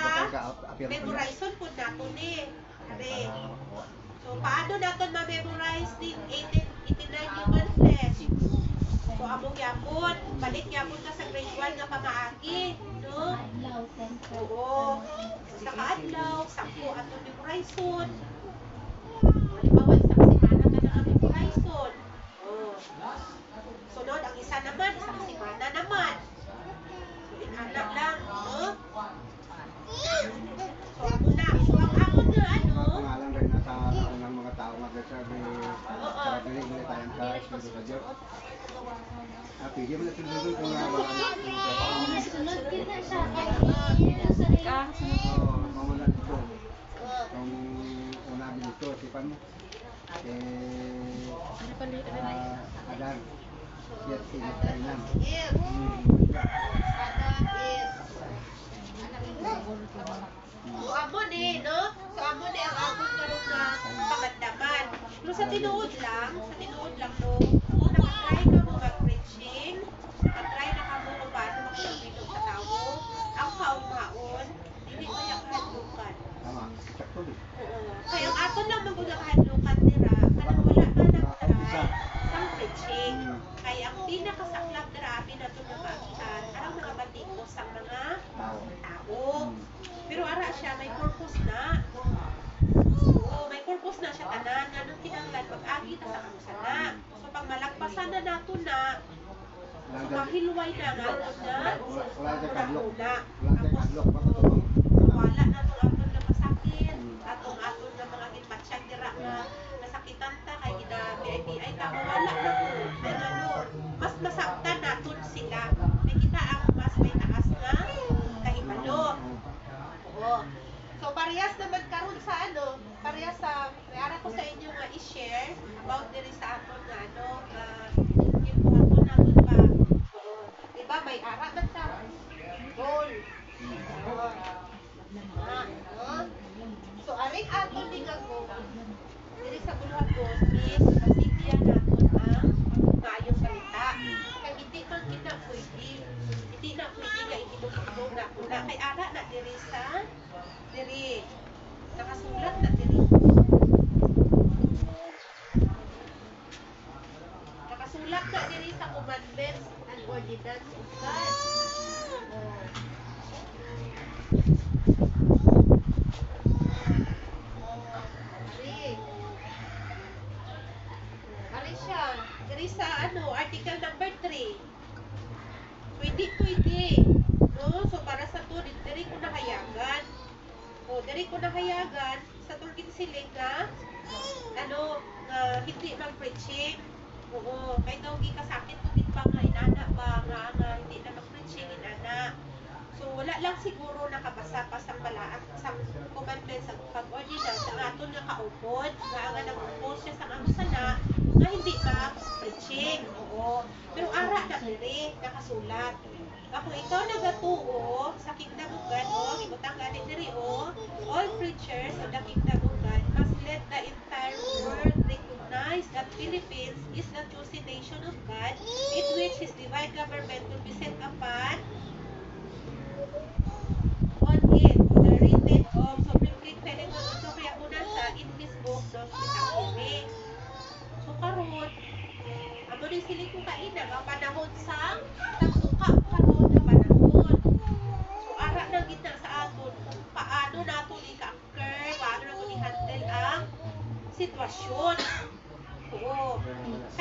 memorization po nato ni ari. So paano naton ma-memorize din 89 human flesh? So among yapon balik yapon ka sa grade 1 nga pamaagi, no? Oo. Sa kaadlaw sampo aton memorization. Halimbawa isang semana ka na memorization. Oh. Sunod ang isa naman isang semana naman. Anak lang, no? So, ako na. So, ang ako na, Pangalan rin na sa unang mga tao magsasabi sa galing nila tayong sa Espiritu sa Diyos. Pwede mo na sunod kung Sunod kita siya. mamula dito. Kung una dito, sipan mo. Adan. Yes, ingat. yes. So, amo ni, no? So, amo ni ang amon karon nga pamandaman. Pero sa tinuod lang, no? Nakatry ka mo mag-preaching, nakatry na ka mo kung paano magpapilog sa tao, ang kaon-kaon, hindi ko yung kahadlukan. Tama, sakto din. Kaya ang aton lang magula kahadlukan nila, kanang wala na nag-try sang preaching. Kaya ang pinakasaklap na rabi na ito na maakitan, arang mga batikos ang mga tao. Pero ara siya, may purpose na. Oo, may purpose na siya tanan. Anong kinanglan, pag-agi na sa kamusana. So, pag malagpasan na nato na, so, mahilway na nga na, Wala sa kadlok. na. Wala sa kadlok. Wala na ako sa inyo nga i-share about diri sa aton nga ano yung buhaton naton ba. Oo. Diba may ara man ta. Goal. Oo. So aring aton di nga goal diri sa buluhan goal is masigyan naton ang maayong balita. Kaya hindi man kita pwede. Hindi na pwede nga itinutulong na kuna. Kay ara na diri sa diri. Nakasulat na diri. Nakasulat na diri sa commandments and ordinance of God. Ari siya. Diri sa article number 3. Pwede. No? So para sa to, diri ko nahayagan. Diri ko nahayagan sa tulgin siling nga hindi mag-preaching. Oo, kay daw gikasakit ko din ba nga inana ba nga hindi na mag-preaching inana. So wala lang siguro nakabasa pa sa balaang sa commandments sa pag-ordinance sa aton nga kaupod nga nag-propose siya sa mga sana nga hindi mag-preaching. Oo. Pero ara na diri nakasulat. Ako ikaw nagatuo sa kingdom of God, ibutang gani diri all preachers of the kingdom of God must let the entire world recognize that Philippines is the chosen nation of God in which His divine government will be set upon on it, the written of Supreme King Sophia Bonanza in his book, Dos Pitangkiri. So karon, amo ni sili ko kaina nga panahon sa tagsuka karon nga panahon. So ara na gid sa aton kung paano nato i-conquer, paano nato i-handle ang sitwasyon. Oo.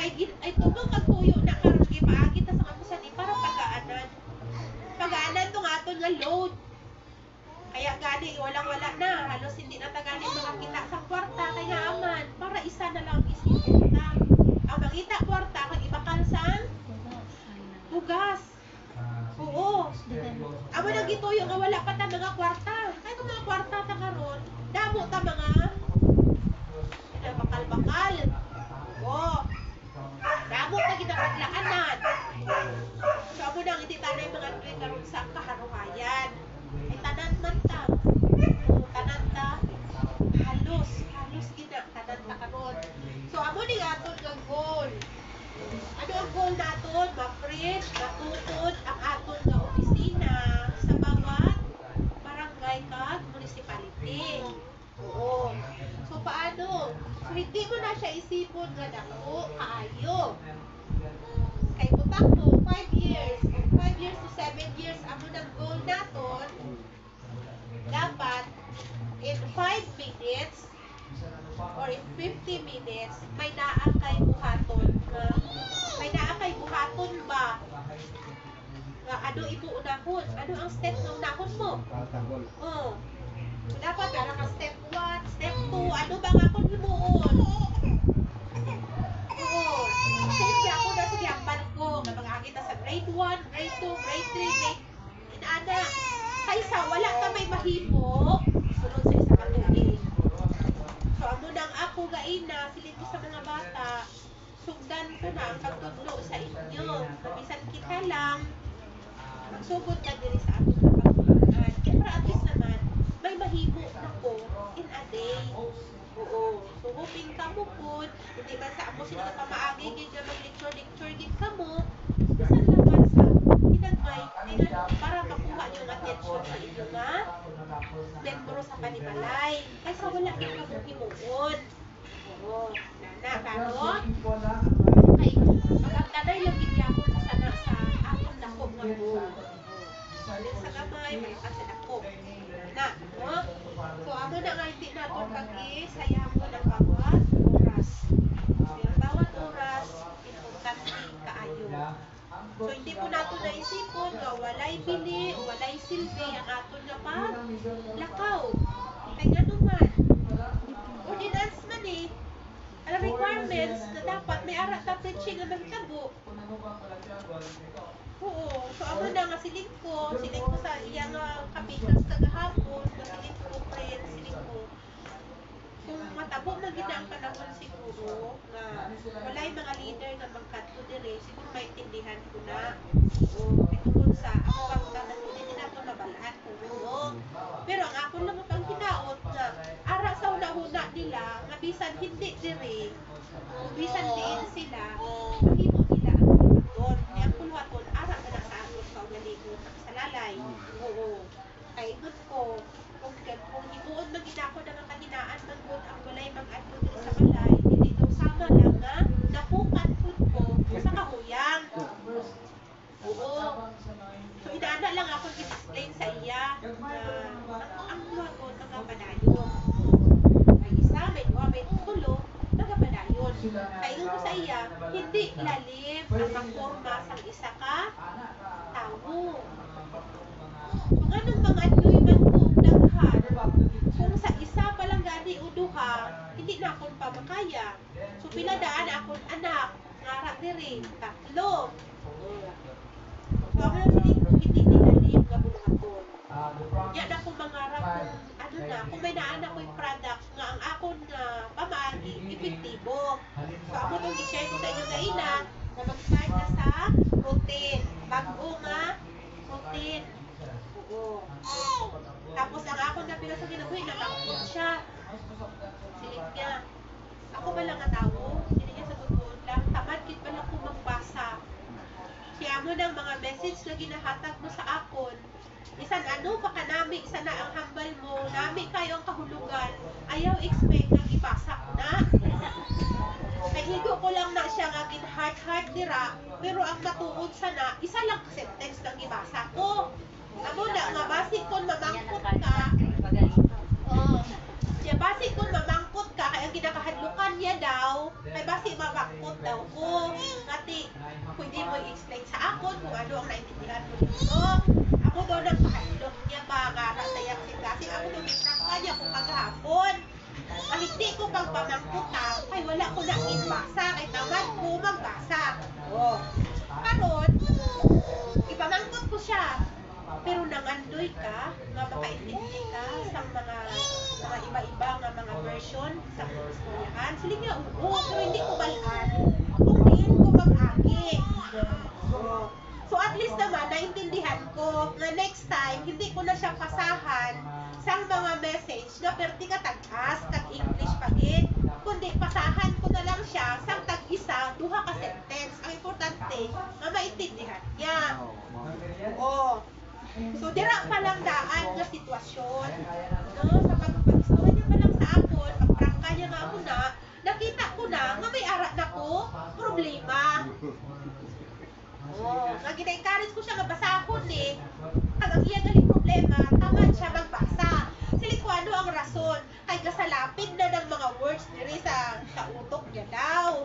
Ay tugong kagtuyo na karon kay paagi ta sa kamusa ni para pagaanan. Pagaanan tong aton nga load. Kaya gani walang-wala na, halos hindi na ta gani makakita sa kwarta kaya aman para isa na lang isipon ta. Ang mangita kwarta kag ibakal san bugas. Oo. Amo nang gituyo nga wala pa ta mga kwarta. Kay mga kwarta ta karon, damo ta mga bakal-bakal. Oo. Damo ta ginapaglaanan. So amo nang hindi tanay mga dre karon sa kaharuhayan. Ay tanan man ta. Tanan ta halos gina tanan ta karon. So amo ni aton nga goal. Ano ang goal naton? Ma-preach, matutod ang aton nga opisina sa bawat barangay kag municipality. Oo. So paano? So hindi mo na siya isipon nga dako kaayo. Kay butang mo 5 years to 7 years amo nang goal naton. Dapat in 5 minutes or in 50 minutes may naakay buhaton ba nga ano ibuunahon, ano ang step ng unahon mo. So dapat meron ka step 1, step 2, ano ba nga kung himuon. Kasi ako na sa diamban ko nga mag-agit sa grade 1, grade 2, grade 3, grade inana kaysa wala ka may mahimo sunod sa isa katuig. So amo nang ako gaina silid ko sa mga bata, sugdan ko na ang pagtudlo sa inyo. Mabisan kita lang magsugod ka diri sa aton nga pagtulunan. Pero at least naman may mahimo na ko in a day. Oo. So hoping ka mo po, hindi man sa amo sila pamaagi gid nga mag-lecture gid ka mo. Bisan naman sa hinagmay para makuha niyo ang attention sa inyo nga membro sa panimalay. Kaysa wala gid ka mo himuon. Oo. Na karon kay pagkanay lang gid yapon sana sa aton dako nga goal. Salit sa gamay may kasi dako. Na, no? So amo na nga hindi naton pag-isaya mo ng bawat oras. Ang bawat oras importante kaayo. So hindi po nato naisipon nga walay bili o walay silbi ang aton nga lakaw. Kay ganun man. Ordinance man ang requirements na dapat may ara ta preaching na mahitabo. Oo. So amo na nga siling ko sa iyang kapitas sa gahapon, siling ko friends, siling ko kung Mahabo man gid ang panahon siguro nga walay mga leader nga magkadto diri, siguro maintindihan ko na. O tungkol sa ako ang tanan ko hindi nato mabalaan kung ano. Pero ang ako lang ang hinaot nga ara sa una-una nila nga bisan hindi diri, bisan diin sila, mahimo nila ang luhaton. Kaya ang luhaton ara ka na sa aton kaugalingon sa lalay. Oo. Ay good ko kung ibuod magina ko na nga kahinaan magbuod ang walay mag-adto diri sa balay, hindi daw sama lang nga napukan pud ko sa kahuyang. Oo. So inaana lang ako i-explain sa iya ang luhaton nagapadayon. May isa, may dua, may tulo, nagapadayon. Kaingon ko sa iya, hindi lalim ang forma sa isa ka tao. Kung anong mga adoy man kung daghan, kung sa isa pa lang gani o duha, hindi na akong pamakaya. So pila daan akong anak, ngara diri, 3. So ako lang hindi nilalim nga buhaton. Yan ako mangarap kung kung may naan ako'y product nga ang akon nga pamaagi, epektibo. So ako itong i-share ko sa inyo gaina na mag-start na sa routine. Bago nga routine. Oo. Tapos ang akon na pila sa ginabuhi, natakot siya. Silip niya. Ako ba lang nga tao? Hindi niya sa totoo lang. Tamad kit ba lang ko magbasa. Kaya mo ng mga message na ginahatag mo sa akon. Isan ano pa ka nami, isa na ang hambal mo, nami kayo ang kahulugan, ayaw expect na ibasa ko na. Nahigo ko lang na siya nga gin heart dira, pero ang matuod sana, isa lang sentence lang ibasa ko. Amo na nga basi kon mamangkot ka. Siya basi kon mamangkot ka kaya ang ginakahadlukan niya daw, kay basi mamangkot daw ko. Ngati pwede mo i-explain sa akon kung ano ang naintindihan mo dito. Ako daw nagpahadlok niya ba ngara sayang kasi ako daw gitrangka niya kung maghapon. Hindi ko pang pamangkot kay wala ko na inbasa kay tamad ko magbasa. Oh. Karon ipamangkot ko siya. Pero nangandoy ka, nga makaintindi ka sa mga iba-iba nga mga version sa istoryahan. Sili nga, oo, pero hindi ko balaan. Kung diin ko mag-agi. So at least naman, naintindihan ko na next time, hindi ko na siya pasahan sa mga message na perti ka tag-as, tag-English pagin. Kundi pasahan ko na lang siya sa tag-isa, duha ka sentence. Ang importante, na maintindihan niya. Oo. So, dira pa lang daan nga sitwasyon. No? Sa pag-istorya niya pa lang sa akon, pag-prangka niya nga ako na, nakita ko na nga may ara na ko problema. Oh, nga gina-encourage ko siya nga basahon eh. Pag ang iya galing problema, tamad siya magbasa. Sili ko ano ang rason, kay kasalapid na ng mga words diri sa utok niya daw.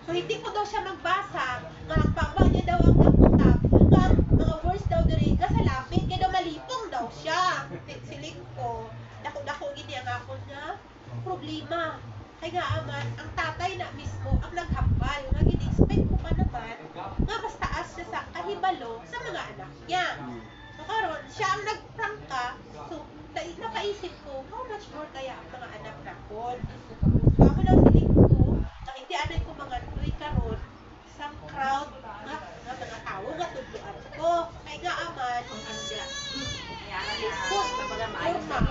So, hindi ko daw siya magbasa, nga ang pangba niya daw ang nakutab, nga mga words daw diri kasalapid, kaya daw malipong daw siya. Siling ko, dako-dako gini ang ako niya, problema. Kaya nga aman, ang tatay na mismo ang naghambal, nga gini-expect ko pa naman, nga mas taas siya sa kahibalo sa mga anak niya. So karon siya ang nagprangka, so napaisip ko, how much more kaya ang mga anak na ko? So ako lang siling ko, hindi anay ko mga tuloy karon sa crowd nga mga tao nga tudloan ko. Kaya nga aman, Facebook, forma.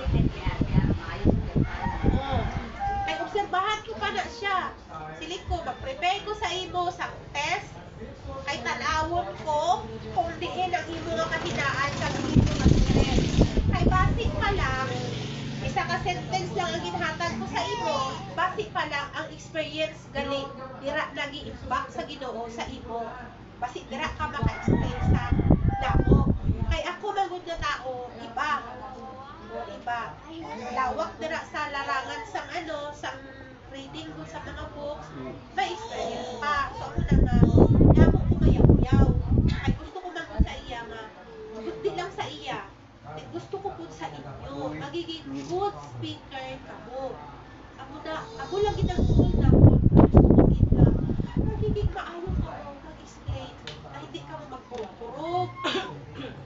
Kaya obserbahan ko pa na siya. Silik ko, mag-prepare ko sa imo sa test. Kay tanawon ko kung diin ang imo nga kahinaan sa imo mag-test. Kay basic pa lang, isa ka sentence lang ang ginhatag ko sa imo, basic pa lang ang experience gali dira nagi-impact sa Ginoo sa imo. Basic dira ka maka-explain sa damo. Kay ako magud nga tao, iba. Iba. Lawak dira sa larangan sang reading ko sa mga books, may experience pa. So ako na nga ko mayaw-yaw. Ay gusto ko magud sa iya nga, buti lang sa iya. Gusto ko po sa inyo, magiging good speaker kamo. Ako lang kitang goal na po. Gusto ko kita, magiging maayo ka mo mag-explain na hindi ka mo magpurog-purog,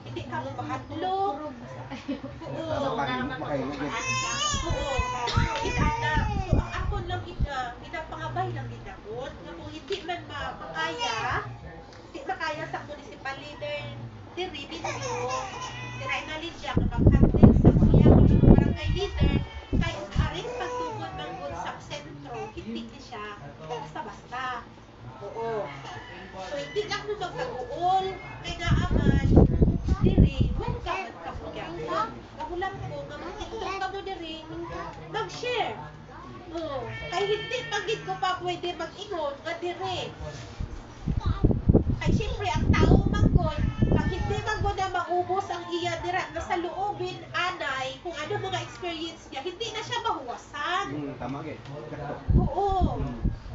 hindi ka mo mahadlok. Oo. Oo. Kita na. gabay lang ginakon nga kung hindi man makaya sa municipal leader diri ninyo si Reyna Lydia nga mag-handle sa kuya nga barangay leader kay aring pagtugod manggod sa sentro hindi ni siya basta-basta. Oo. So hindi lang mo magkaguol kay naaman diri welcome ka po gyapon. Kahulang ko nga mag-tiktok ka mo diri mag-share. Oh, kay hindi pagid ko pa pwede mag-ingon nga dire. Kay siyempre ang tao manggod, pag hindi manggod na maubos ang iya dira na sa loobin anay kung ano mga experience niya, hindi na siya mahuwasan. Tama gid. Oo.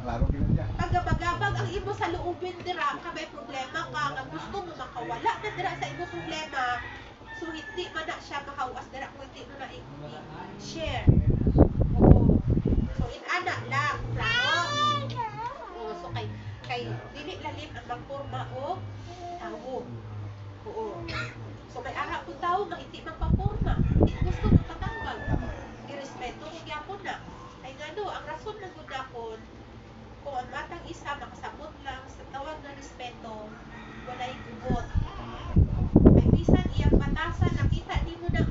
Klaro gid siya. Pagabagabag ang imo sa loobin dira, ka may problema ka, nga gusto mo makawala na dira sa imo problema. So hindi man na siya makawas dira kung hindi mo na i-share. Oo. So inana lang, klaro. Oo, so kay dili lalim ang magporma o tawo. Oo. So may ara ko tawo nga hindi magpaporma. Hindi gusto magpatambag. Irespeto ko gyapon na. Ay ngano, ang rason ng gudakon kung ang matang isa makasabot lang sa tawag na respeto, walay gubot. Ay bisan iyang batasan, nakita di mo na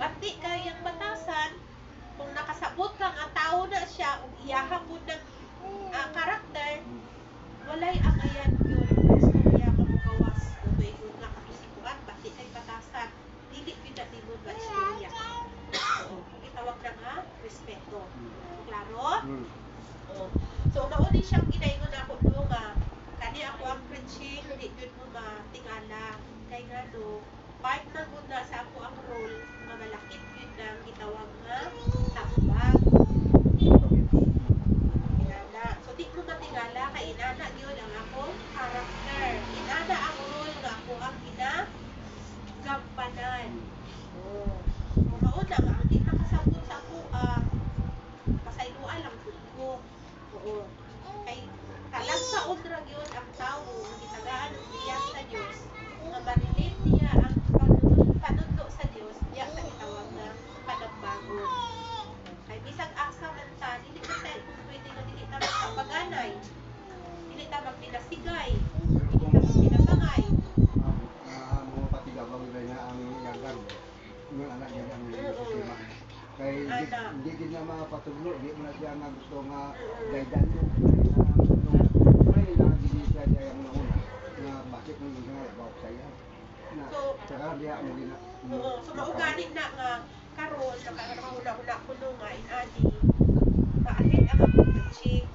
bati ka iyang batasan, kung nakasabot ka nga tao na siya, kung iyahang mo ng karakter, walay ang ayan yun. Gusto niya ka magawas. Kung may yun nga katusikuan, bati kay batasan. Dili pinatibod ba istorya. So, itawag na nga, respeto. Klaro? Oo. So, mauni siyang ginaingon ako no nga, kani ako ang preaching, hindi yun mo matingala. Kaya nga no, part na gud na sa ako ang role, nga malakit yun lang, gitawag nga, tambag. Inana. So, di ko matingala, kay inana yun ang akong character. Inana ang role nga ako ang ginagampanan. Oo. So, mauna nga, hindi nakasabot sa ako, pasayloan lang ko. Oo. Kay talagsaon ra gyud ang tawo nga gitagaan og biyas sa Dios nga ma-relate niya ang panudlo sa Dios diya sa gitawag nga panagbago. Kay bisag asa man ta dili ka tayo pwede nga dili ta magpaganay. Dili ta magpinasigay. Dili ta magpinabangay. Mga patigabang na ang yagan. Yung anak niya ang sistema. Kay hindi din niya mapatuglo, di mo na siya nga gusto nga gaydan mo. May nagiging siya yung nauna na bakit mo yung nga bawak saya. Na, saka diya mo gina. Oo, so maugaling na nga karon nakahuna-huna ko no nga inani. Maalit ang akong preaching.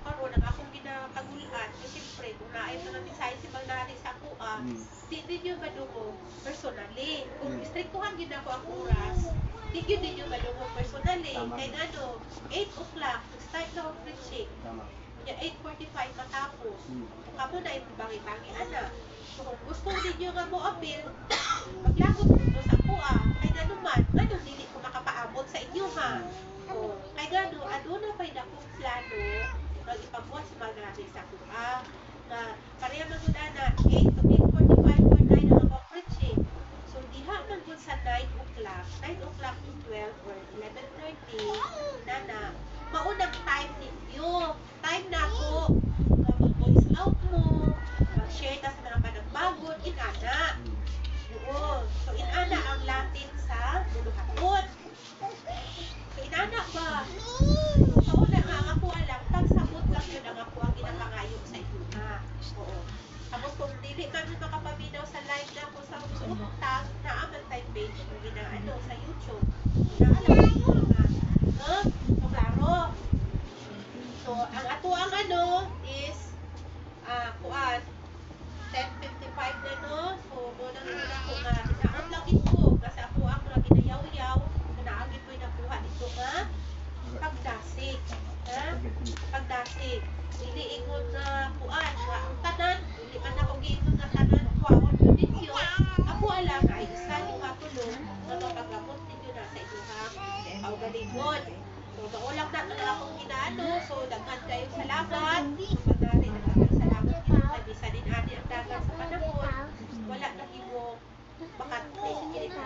Karon ang akong ginakagulan, siyempre kung naay mga mensahe si Magnari sa ako di ninyo madungo personally. Kung istriktuhan gid ako ang oras, di gyud ninyo madungo personally. Kay ano, 8 o'clock start na ang preaching. Tama. Ya 8:45 matapos. Kamo na ibangi-bangi ana. So kung gusto ninyo nga mo appeal, maglagot mo sa ako kay gano man, ano dili ko makapaabot sa inyo ha. O kay gano aduna pay dakong plano nga ipabuhat sa Magnari sa ako nga pareha man gud ana 8 to 8:45 or 9 ang ako preaching. So diha man gud sa 9 o'clock to 12 or 11:30 nana maunang time ninyo. Time na ako nga mag-voice out mo, mag-share ta sa mga panagbagon, inana. Oo. So inana ang Latin sa buluhaton. So inana ba? Mauna nga ang ako alam, pagsabot lang yun ang ako ang ginapangayo sa inyo ha. Oo. Tapos kung dili man makapaminaw sa live na ako sa utang, naaman time page yung ginaano sa YouTube. Naalam ko nga. No? So klaro. So ang ato ang ano is kuan 10:55 na no. So mo nang ako nga inaot lang ito kasi ako mga ginayaw-yaw na naagit mo nakuha dito nga pagdasig. Ha? Pagdasig. Dili ingon na kuan nga ang tanan, dili man ako giingon nga tanan kuwaon yun ninyo. Ako ala nga isa yung matulong na mapagamot ninyo na sa inyong kaugalingon. So maulang na akong ginaano. So daghan kayo salamat. Magnari na salamat dito kay bisan din ani ang dagat sa panahon. Wala na himo makatay sa kinito